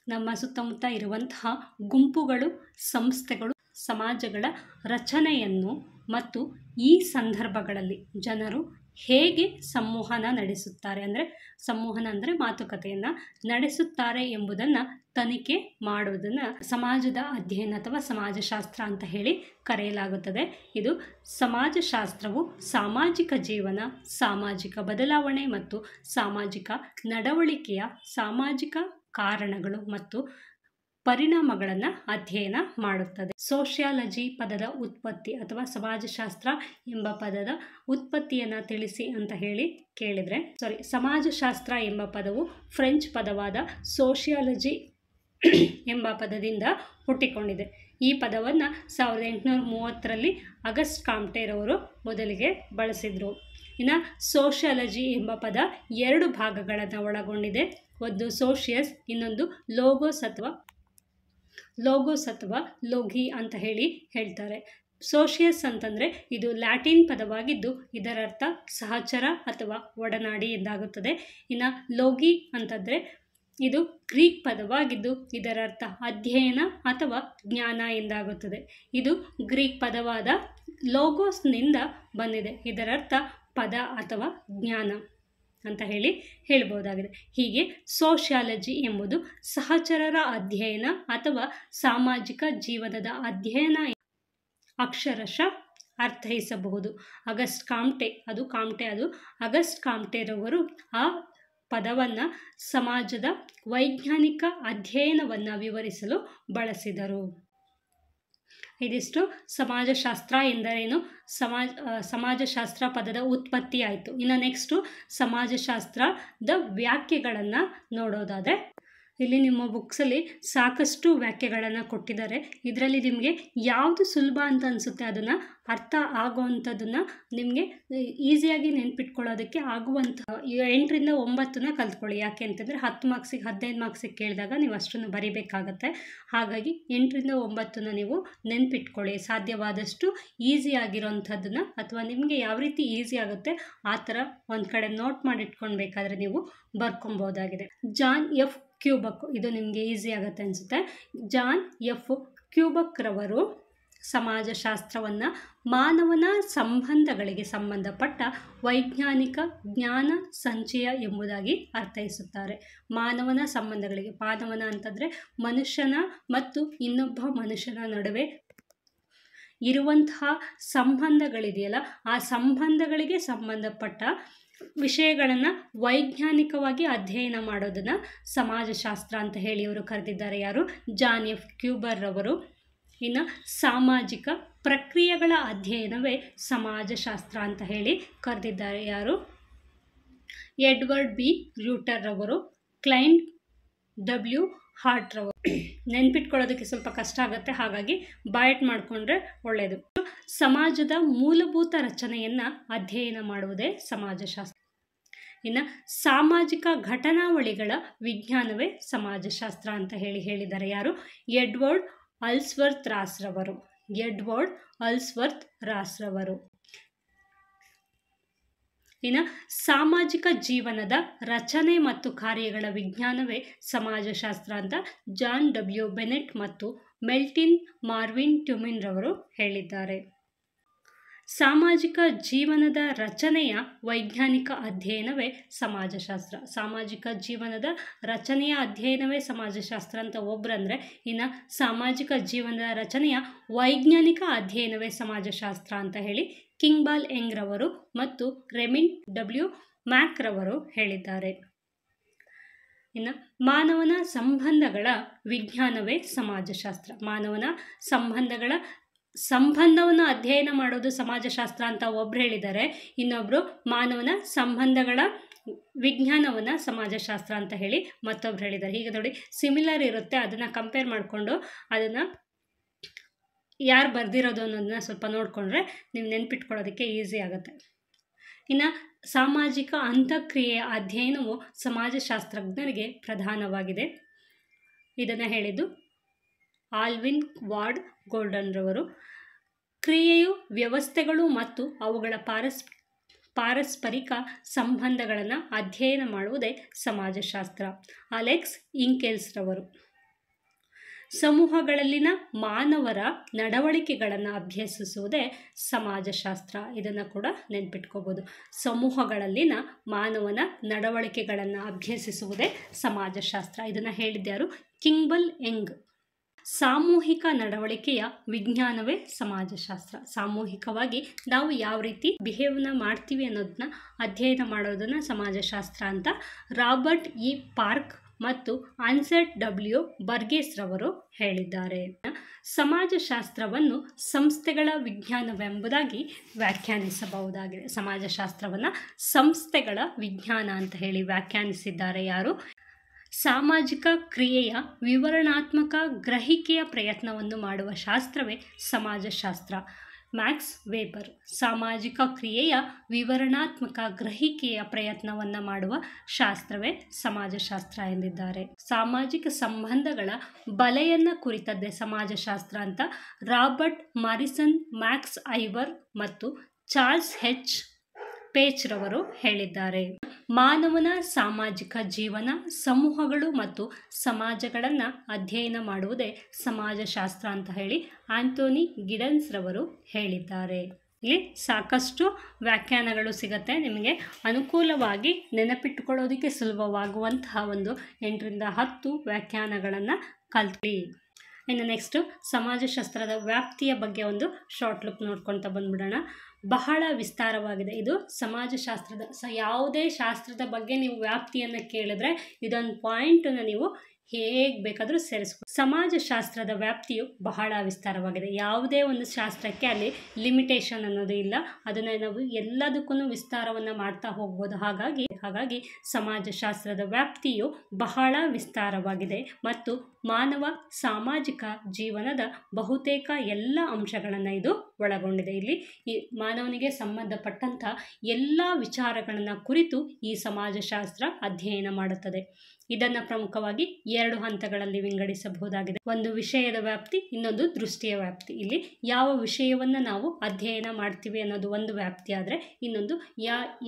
ನಮ್ಮ ಸುತ್ತಮುತ್ತ ಇರುವಂತಹ ಗುಂಪುಗಳು, ಸಂಸ್ಥೆಗಳು, ಸಮಾಜಗಳ ರಚನೆಯನ್ನು ಮತ್ತು ಈ ಸಂದರ್ಭಗಳಲ್ಲಿ ಜನರು ಹೇಗೆ ಸಂವಹನ ನಡೆಸುತ್ತಾರೆ, ಅಂದರೆ ಸಂವಹನ ಅಂದರೆ ಮಾತುಕತೆಯನ್ನು ನಡೆಸುತ್ತಾರೆ ಎಂಬುದನ್ನು ತನಿಖೆ ಮಾಡುವುದನ್ನು ಸಮಾಜದ ಅಧ್ಯಯನ ಅಥವಾ ಸಮಾಜಶಾಸ್ತ್ರ ಅಂತ ಹೇಳಿ ಕರೆಯಲಾಗುತ್ತದೆ. ಇದು ಸಮಾಜಶಾಸ್ತ್ರವು ಸಾಮಾಜಿಕ ಜೀವನ, ಸಾಮಾಜಿಕ ಬದಲಾವಣೆ ಮತ್ತು ಸಾಮಾಜಿಕ ನಡವಳಿಕೆಯ ಸಾಮಾಜಿಕ ಕಾರಣಗಳು ಮತ್ತು ಪರಿಣಾಮಗಳನ್ನು ಅಧ್ಯಯನ ಮಾಡುತ್ತದೆ. ಸೋಷಿಯಾಲಜಿ ಪದದ ಉತ್ಪತ್ತಿ ಅಥವಾ ಸಮಾಜಶಾಸ್ತ್ರ ಎಂಬ ಪದದ ಉತ್ಪತ್ತಿಯನ್ನು ತಿಳಿಸಿ ಅಂತ ಹೇಳಿ ಕೇಳಿದರೆ, ಸಮಾಜಶಾಸ್ತ್ರ ಎಂಬ ಪದವು ಫ್ರೆಂಚ್ ಪದವಾದ ಸೋಷಿಯಾಲಜಿ ಎಂಬ ಪದದಿಂದ ಹುಟ್ಟಿಕೊಂಡಿದೆ. ಈ ಪದವನ್ನು 1830ರಲ್ಲಿ ಅಗಸ್ಟ್ ಕಾಮ್ಟೆರವರು ಮೊದಲಿಗೆ ಬಳಸಿದರು. ಇನ್ನು ಸೋಷಿಯಾಲಜಿ ಎಂಬ ಪದ 2 ಭಾಗಗಳನ್ನು ಒಳಗೊಂಡಿದೆ. ಒಂದು ಸೋಷಿಯಸ್, ಇನ್ನೊಂದು ಲೋಗೋಸ್ ಅಥವಾ ಲೋಗಿ ಅಂತ ಹೇಳ್ತಾರೆ. ಸೋಷಿಯಸ್ ಅಂತಂದರೆ ಇದು ಲ್ಯಾಟಿನ್ ಪದವಾಗಿದ್ದು ಇದರ ಅರ್ಥ ಸಹಚರ ಅಥವಾ ಒಡನಾಡಿ ಎಂದಾಗುತ್ತದೆ. ಇನ್ನು ಲೋಗಿ ಅಂತಂದರೆ ಇದು ಗ್ರೀಕ್ ಪದವಾಗಿದ್ದು ಇದರ ಅರ್ಥ ಅಧ್ಯಯನ ಅಥವಾ ಜ್ಞಾನ ಎಂದಾಗುತ್ತದೆ. ಇದು ಗ್ರೀಕ್ ಪದವಾದ ಲೋಗೋಸ್ನಿಂದ ಬಂದಿದೆ. ಇದರ ಅರ್ಥ ಪದ ಅಥವಾ ಜ್ಞಾನ ಅಂತ ಹೇಳ್ಬೋದಾಗಿದೆ. ಹೀಗೆ ಸೋಷಿಯಾಲಜಿ ಎಂಬುದು ಸಹಚರರ ಅಧ್ಯಯನ ಅಥವಾ ಸಾಮಾಜಿಕ ಜೀವನದ ಅಧ್ಯಯನ ಅಕ್ಷರಶಃ ಅರ್ಥೈಸಬಹುದು. ಅಗಸ್ಟ್ ಕಾಮ್ಟೆರವರು ಆ ಪದವನ್ನು ಸಮಾಜದ ವೈಜ್ಞಾನಿಕ ಅಧ್ಯಯನವನ್ನು ವಿವರಿಸಲು ಬಳಸಿದರು. ಇದಿಷ್ಟು ಸಮಾಜಶಾಸ್ತ್ರ ಎಂದರೇನು, ಸಮಾಜಶಾಸ್ತ್ರ ಪದದ ಉತ್ಪತ್ತಿ ಆಯಿತು. ಇನ್ನು ನೆಕ್ಸ್ಟು ಸಮಾಜಶಾಸ್ತ್ರದ ವ್ಯಾಖ್ಯೆಗಳನ್ನು ನೋಡೋದಾದರೆ, ಇಲ್ಲಿ ನಿಮ್ಮ ಬುಕ್ಸಲ್ಲಿ ಸಾಕಷ್ಟು ವ್ಯಾಖ್ಯೆಗಳನ್ನು ಕೊಟ್ಟಿದ್ದಾರೆ. ಇದರಲ್ಲಿ ನಿಮಗೆ ಯಾವುದು ಸುಲಭ ಅಂತ ಅನಿಸುತ್ತೆ ಅದನ್ನು ಅರ್ಥ ಆಗುವಂಥದ್ದನ್ನು ನಿಮಗೆ ಈಸಿಯಾಗಿ ನೆನ್ಪಿಟ್ಕೊಳ್ಳೋದಕ್ಕೆ ಆಗುವಂಥ 8ರಿಂದ 9 ಕಲ್ತ್ಕೊಳ್ಳಿ. ಯಾಕೆ ಅಂತಂದರೆ 10 ಮಾರ್ಕ್ಸಿಗೆ 15 ಮಾರ್ಕ್ಸಿಗೆ ಕೇಳಿದಾಗ ನೀವು ಅಷ್ಟನ್ನು ಬರೀಬೇಕಾಗತ್ತೆ. ಹಾಗಾಗಿ 8ರಿಂದ 9 ನೀವು ನೆನ್ಪಿಟ್ಕೊಳ್ಳಿ. ಸಾಧ್ಯವಾದಷ್ಟು ಈಸಿ ಆಗಿರೋವಂಥದ್ದನ್ನು ಅಥವಾ ನಿಮಗೆ ಯಾವ ರೀತಿ ಈಸಿ ಆಗುತ್ತೆ ಆ ಥರ ಒಂದು ಕಡೆ ನೋಟ್ ಮಾಡಿಟ್ಕೊಳ್ಬೇಕಾದ್ರೆ ನೀವು ಬರ್ಕೊಬೋದಾಗಿದೆ. ಜಾನ್ ಎಫ್ ಕ್ಯೂಬಕ್, ಇದು ನಿಮಗೆ ಈಸಿ ಆಗುತ್ತೆ ಅನಿಸುತ್ತೆ. ಜಾನ್ ಎಫ್ ಕ್ಯೂಬಕ್ ರವರು ಸಮಾಜಶಾಸ್ತ್ರವನ್ನು ಮಾನವನ ಸಂಬಂಧಗಳಿಗೆ ಸಂಬಂಧಪಟ್ಟ ವೈಜ್ಞಾನಿಕ ಜ್ಞಾನ ಸಂಚಯ ಎಂಬುದಾಗಿ ಅರ್ಥೈಸುತ್ತಾರೆ. ಮಾನವನ ಸಂಬಂಧಗಳಿಗೆ, ಮಾನವನ ಅಂತಂದರೆ ಮನುಷ್ಯನ ಮತ್ತು ಇನ್ನೊಬ್ಬ ಮನುಷ್ಯನ ನಡುವೆ ಇರುವಂತಹ ಸಂಬಂಧಗಳಿದೆಯಲ್ಲ, ಆ ಸಂಬಂಧಗಳಿಗೆ ಸಂಬಂಧಪಟ್ಟ ವಿಷಯಗಳನ್ನು ವೈಜ್ಞಾನಿಕವಾಗಿ ಅಧ್ಯಯನ ಮಾಡೋದನ್ನು ಸಮಾಜಶಾಸ್ತ್ರ ಅಂತ ಇವರು ಕರೆದಿದ್ದಾರೆ. ಯಾರು? ಜಾನ್ ಎಫ್ ಕ್ಯೂಬರ್ ರವರು. ಇನ್ನು ಸಾಮಾಜಿಕ ಪ್ರಕ್ರಿಯೆಗಳ ಅಧ್ಯಯನವೇ ಸಮಾಜಶಾಸ್ತ್ರ ಅಂತ ಕರೆದಿದ್ದಾರೆ. ಯಾರು? ಎಡ್ವರ್ಡ್ ಬಿ ರೂಟರ್ ರವರು, ಕ್ಲೈಂಟ್ ಡಬ್ಲ್ಯೂ ಹಾರ್ಟ್ ರವರು. ನೆನ್ಪಿಟ್ಕೊಳ್ಳೋದಕ್ಕೆ ಸ್ವಲ್ಪ ಕಷ್ಟ ಆಗುತ್ತೆ, ಹಾಗಾಗಿ ಬಾಯ್ಟ್ ಮಾಡಿಕೊಂಡ್ರೆ ಒಳ್ಳೆಯದು. ಸಮಾಜದ ಮೂಲಭೂತ ರಚನೆಯನ್ನು ಅಧ್ಯಯನ ಮಾಡುವುದೇ ಸಮಾಜಶಾಸ್ತ್ರ. ಇನ್ನು ಸಾಮಾಜಿಕ ಘಟನಾವಳಿಗಳ ವಿಜ್ಞಾನವೇ ಸಮಾಜಶಾಸ್ತ್ರ ಅಂತ ಹೇಳಿದ್ದಾರೆ. ಯಾರು? ಎಡ್ವರ್ಡ್ ಅಲ್ಸ್ವರ್ತ್ ರಾಸ್ ರವರು. ಇನ್ನು ಸಾಮಾಜಿಕ ಜೀವನದ ರಚನೆ ಮತ್ತು ಕಾರ್ಯಗಳ ವಿಜ್ಞಾನವೇ ಸಮಾಜಶಾಸ್ತ್ರ ಅಂತ ಜಾನ್ ಡಬ್ಲ್ಯೂ ಬೆನೆಟ್ ಮತ್ತು ಮೆಲ್ಟಿನ್ ಮಾರ್ವಿನ್ ಟ್ಯುಮಿನ್ ರವರು ಹೇಳಿದ್ದಾರೆ. ಸಾಮಾಜಿಕ ಜೀವನದ ರಚನೆಯ ವೈಜ್ಞಾನಿಕ ಅಧ್ಯಯನವೇ ಸಮಾಜಶಾಸ್ತ್ರ. ಸಾಮಾಜಿಕ ಜೀವನದ ರಚನೆಯ ಅಧ್ಯಯನವೇ ಸಮಾಜಶಾಸ್ತ್ರ ಅಂತ ಒಬ್ಬರಂದರೆ, ಇನ್ನು ಸಾಮಾಜಿಕ ಜೀವನದ ರಚನೆಯ ವೈಜ್ಞಾನಿಕ ಅಧ್ಯಯನವೇ ಸಮಾಜಶಾಸ್ತ್ರ ಅಂತ ಕಿಂಗ್ಬಾಲ್ ಎಂಗ್ ರವರು ಮತ್ತು ರೆಮಿನ್ ಡಬ್ಲ್ಯೂ ಮ್ಯಾಕ್ ರವರು ಹೇಳಿದ್ದಾರೆ. ಇನ್ನು ಮಾನವನ ಸಂಬಂಧಗಳ ವಿಜ್ಞಾನವೇ ಸಮಾಜಶಾಸ್ತ್ರ. ಮಾನವನ ಸಂಬಂಧವನ್ನು ಅಧ್ಯಯನ ಮಾಡೋದು ಸಮಾಜಶಾಸ್ತ್ರ ಅಂತ ಒಬ್ರು ಹೇಳಿದ್ದಾರೆ. ಇನ್ನೊಬ್ಬರು ಮಾನವನ ಸಂಬಂಧಗಳ ವಿಜ್ಞಾನವನ್ನು ಸಮಾಜಶಾಸ್ತ್ರ ಅಂತ ಮತ್ತೊಬ್ರು ಹೇಳಿದ್ದಾರೆ. ಹೀಗೆ ನೋಡಿ, ಸಿಮಿಲರ್ ಇರುತ್ತೆ, ಅದನ್ನು ಕಂಪೇರ್ ಮಾಡಿಕೊಂಡು ಅದನ್ನು ಯಾರು ಬರೆದಿರೋದು ಅನ್ನೋದನ್ನ ಸ್ವಲ್ಪ ನೋಡಿಕೊಂಡ್ರೆ ನೀವು ನೆನ್ಪಿಟ್ಕೊಳ್ಳೋದಕ್ಕೆ ಈಸಿ ಆಗುತ್ತೆ. ಇನ್ನು ಸಾಮಾಜಿಕ ಅಂತಃಕ್ರಿಯೆಯ ಅಧ್ಯಯನವು ಸಮಾಜಶಾಸ್ತ್ರಜ್ಞರಿಗೆ ಪ್ರಧಾನವಾಗಿದೆ. ಇದನ್ನು ಹೇಳಿದ್ದು ಆಲ್ವಿನ್ ವಾರ್ಡ್ ಗೋಲ್ಡನ್ ರವರು. ಕ್ರಿಯೆಯು ವ್ಯವಸ್ಥೆಗಳು ಮತ್ತು ಅವುಗಳ ಪಾರಸ್ಪರಿಕ ಸಂಬಂಧಗಳನ್ನು ಅಧ್ಯಯನ ಮಾಡುವುದೇ ಸಮಾಜಶಾಸ್ತ್ರ. ಅಲೆಕ್ಸ್ ಇಂಕೆಲ್ಸ್ ರವರು. ಸಮೂಹಗಳಲ್ಲಿನ ಮಾನವರ ನಡವಳಿಕೆಗಳನ್ನು ಅಭ್ಯಸಿಸುವುದೇ ಸಮಾಜಶಾಸ್ತ್ರ. ಇದನ್ನು ಕೂಡ ನೆನ್ಪಿಟ್ಕೋಬೋದು. ಸಮೂಹಗಳಲ್ಲಿನ ಮಾನವನ ನಡವಳಿಕೆಗಳನ್ನು ಅಭ್ಯಸಿಸುವುದೇ ಸಮಾಜಶಾಸ್ತ್ರ. ಇದನ್ನು ಹೇಳಿದ್ಯಾರು? ಕಿಂಗ್ಬಾಲ್ ಎಂಗ್. ಸಾಮೂಹಿಕ ನಡವಳಿಕೆಯ ವಿಜ್ಞಾನವೇ ಸಮಾಜಶಾಸ್ತ್ರ. ಸಾಮೂಹಿಕವಾಗಿ ನಾವು ಯಾವ ರೀತಿ ಬಿಹೇವ್ನ ಮಾಡ್ತೀವಿ ಅನ್ನೋದನ್ನ ಅಧ್ಯಯನ ಮಾಡೋದನ್ನು ಸಮಾಜಶಾಸ್ತ್ರ ಅಂತ ರಾಬರ್ಟ್ ಇ ಪಾರ್ಕ್ ಮತ್ತು ಆನ್ಸೆಟ್ ಡಬ್ಲ್ಯೂ ಬರ್ಗೇಸ್ ರವರು ಹೇಳಿದ್ದಾರೆ. ಸಮಾಜಶಾಸ್ತ್ರವನ್ನು ಸಂಸ್ಥೆಗಳ ವಿಜ್ಞಾನವೆಂಬುದಾಗಿ ವ್ಯಾಖ್ಯಾನಿಸಬಹುದಾಗಿದೆ. ಸಮಾಜಶಾಸ್ತ್ರವನ್ನು ಸಂಸ್ಥೆಗಳ ವಿಜ್ಞಾನ ಅಂತ ವ್ಯಾಖ್ಯಾನಿಸಿದ್ದಾರೆ. ಯಾರು? ಸಾಮಾಜಿಕ ಕ್ರಿಯೆಯ ವಿವರಣಾತ್ಮಕ ಗ್ರಹಿಕೆಯ ಪ್ರಯತ್ನವನ್ನು ಮಾಡುವ ಶಾಸ್ತ್ರವೇ ಸಮಾಜಶಾಸ್ತ್ರ. Max weber. ಸಾಮಾಜಿಕ ಕ್ರಿಯೆಯ ವಿವರಣಾತ್ಮಕ ಗ್ರಹಿಕೆಯ ಪ್ರಯತ್ನವನ್ನು ಮಾಡುವ ಶಾಸ್ತ್ರವೇ ಸಮಾಜಶಾಸ್ತ್ರ ಎಂದಿದ್ದಾರೆ. ಸಾಮಾಜಿಕ ಸಂಬಂಧಗಳ ಬಲೆಯನ್ನು ಕುರಿತದ್ದೇ ಸಮಾಜಶಾಸ್ತ್ರ ಅಂತ ರಾಬರ್ಟ್ ಮಾರಿಸನ್, ಮ್ಯಾಕ್ಸ್ ವೆಬರ್ ಮತ್ತು ಚಾರ್ಲ್ಸ್ ಎಚ್ ಪೇಚ್ ರವರು ಹೇಳಿದ್ದಾರೆ. ಮಾನವನ ಸಾಮಾಜಿಕ ಜೀವನ, ಸಮೂಹಗಳು ಮತ್ತು ಸಮಾಜಗಳನ್ನು ಅಧ್ಯಯನ ಮಾಡುವುದೇ ಸಮಾಜಶಾಸ್ತ್ರ ಅಂತ ಹೇಳಿ ಆಂಥೋನಿ ಗಿಡನ್ಸ್ ರವರು ಹೇಳಿದ್ದಾರೆ. ಇಲ್ಲಿ ಸಾಕಷ್ಟು ವ್ಯಾಖ್ಯಾನಗಳು ಸಿಗುತ್ತೆ. ನಿಮಗೆ ಅನುಕೂಲವಾಗಿ ನೆನಪಿಟ್ಟುಕೊಳ್ಳೋದಕ್ಕೆ ಸುಲಭವಾಗುವಂತಹ ಒಂದು 8ರಿಂದ 10 ವ್ಯಾಖ್ಯಾನಗಳನ್ನು ಕಲ್ತ್ವಿ. ಇನ್ನು ನೆಕ್ಸ್ಟು ಸಮಾಜಶಾಸ್ತ್ರದ ವ್ಯಾಪ್ತಿಯ ಬಗ್ಗೆ ಒಂದು ಶಾರ್ಟ್ ಲುಕ್ ನೋಡ್ಕೊಳ್ತಾ ಬಂದ್ಬಿಡೋಣ. ಬಹಳ ವಿಸ್ತಾರವಾಗಿದೆ ಇದು ಸಮಾಜಶಾಸ್ತ್ರದ. ಯಾವುದೇ ಶಾಸ್ತ್ರದ ಬಗ್ಗೆ ನೀವು ವ್ಯಾಪ್ತಿಯನ್ನು ಕೇಳಿದ್ರೆ ಇದೊಂದು ಪಾಯಿಂಟನ್ನು ನೀವು ಹೇಗೆ ಬೇಕಾದರೂ ಸೇರಿಸ್ಬೋದು. ಸಮಾಜಶಾಸ್ತ್ರದ ವ್ಯಾಪ್ತಿಯು ಬಹಳ ವಿಸ್ತಾರವಾಗಿದೆ. ಯಾವುದೇ ಒಂದು ಶಾಸ್ತ್ರಕ್ಕೆ ಅಲ್ಲಿ ಲಿಮಿಟೇಷನ್ ಅನ್ನೋದು ಇಲ್ಲ. ಅದನ್ನು ನಾವು ಎಲ್ಲದಕ್ಕೂ ವಿಸ್ತಾರವನ್ನು ಮಾಡ್ತಾ ಹೋಗ್ಬೋದು. ಹಾಗಾಗಿ ಸಮಾಜಶಾಸ್ತ್ರದ ವ್ಯಾಪ್ತಿಯು ಬಹಳ ವಿಸ್ತಾರವಾಗಿದೆ ಮತ್ತು ಮಾನವ ಸಾಮಾಜಿಕ ಜೀವನದ ಬಹುತೇಕ ಎಲ್ಲ ಅಂಶಗಳನ್ನು ಇದು ಒಳಗೊಂಡಿದೆ. ಇಲ್ಲಿ ಈ ಮಾನವನಿಗೆ ಸಂಬಂಧಪಟ್ಟಂಥ ಎಲ್ಲ ವಿಚಾರಗಳನ್ನು ಕುರಿತು ಈ ಸಮಾಜಶಾಸ್ತ್ರ ಅಧ್ಯಯನ ಮಾಡುತ್ತದೆ. ಇದನ್ನು ಪ್ರಮುಖವಾಗಿ 2 ಹಂತಗಳಲ್ಲಿ ವಿಂಗಡಿಸಬಹುದಾಗಿದೆ. ಒಂದು ವಿಷಯದ ವ್ಯಾಪ್ತಿ, ಇನ್ನೊಂದು ದೃಷ್ಟಿಯ ವ್ಯಾಪ್ತಿ. ಇಲ್ಲಿ ಯಾವ ವಿಷಯವನ್ನು ನಾವು ಅಧ್ಯಯನ ಮಾಡ್ತೀವಿ ಅನ್ನೋದು ಒಂದು ವ್ಯಾಪ್ತಿ ಆದರೆ ಇನ್ನೊಂದು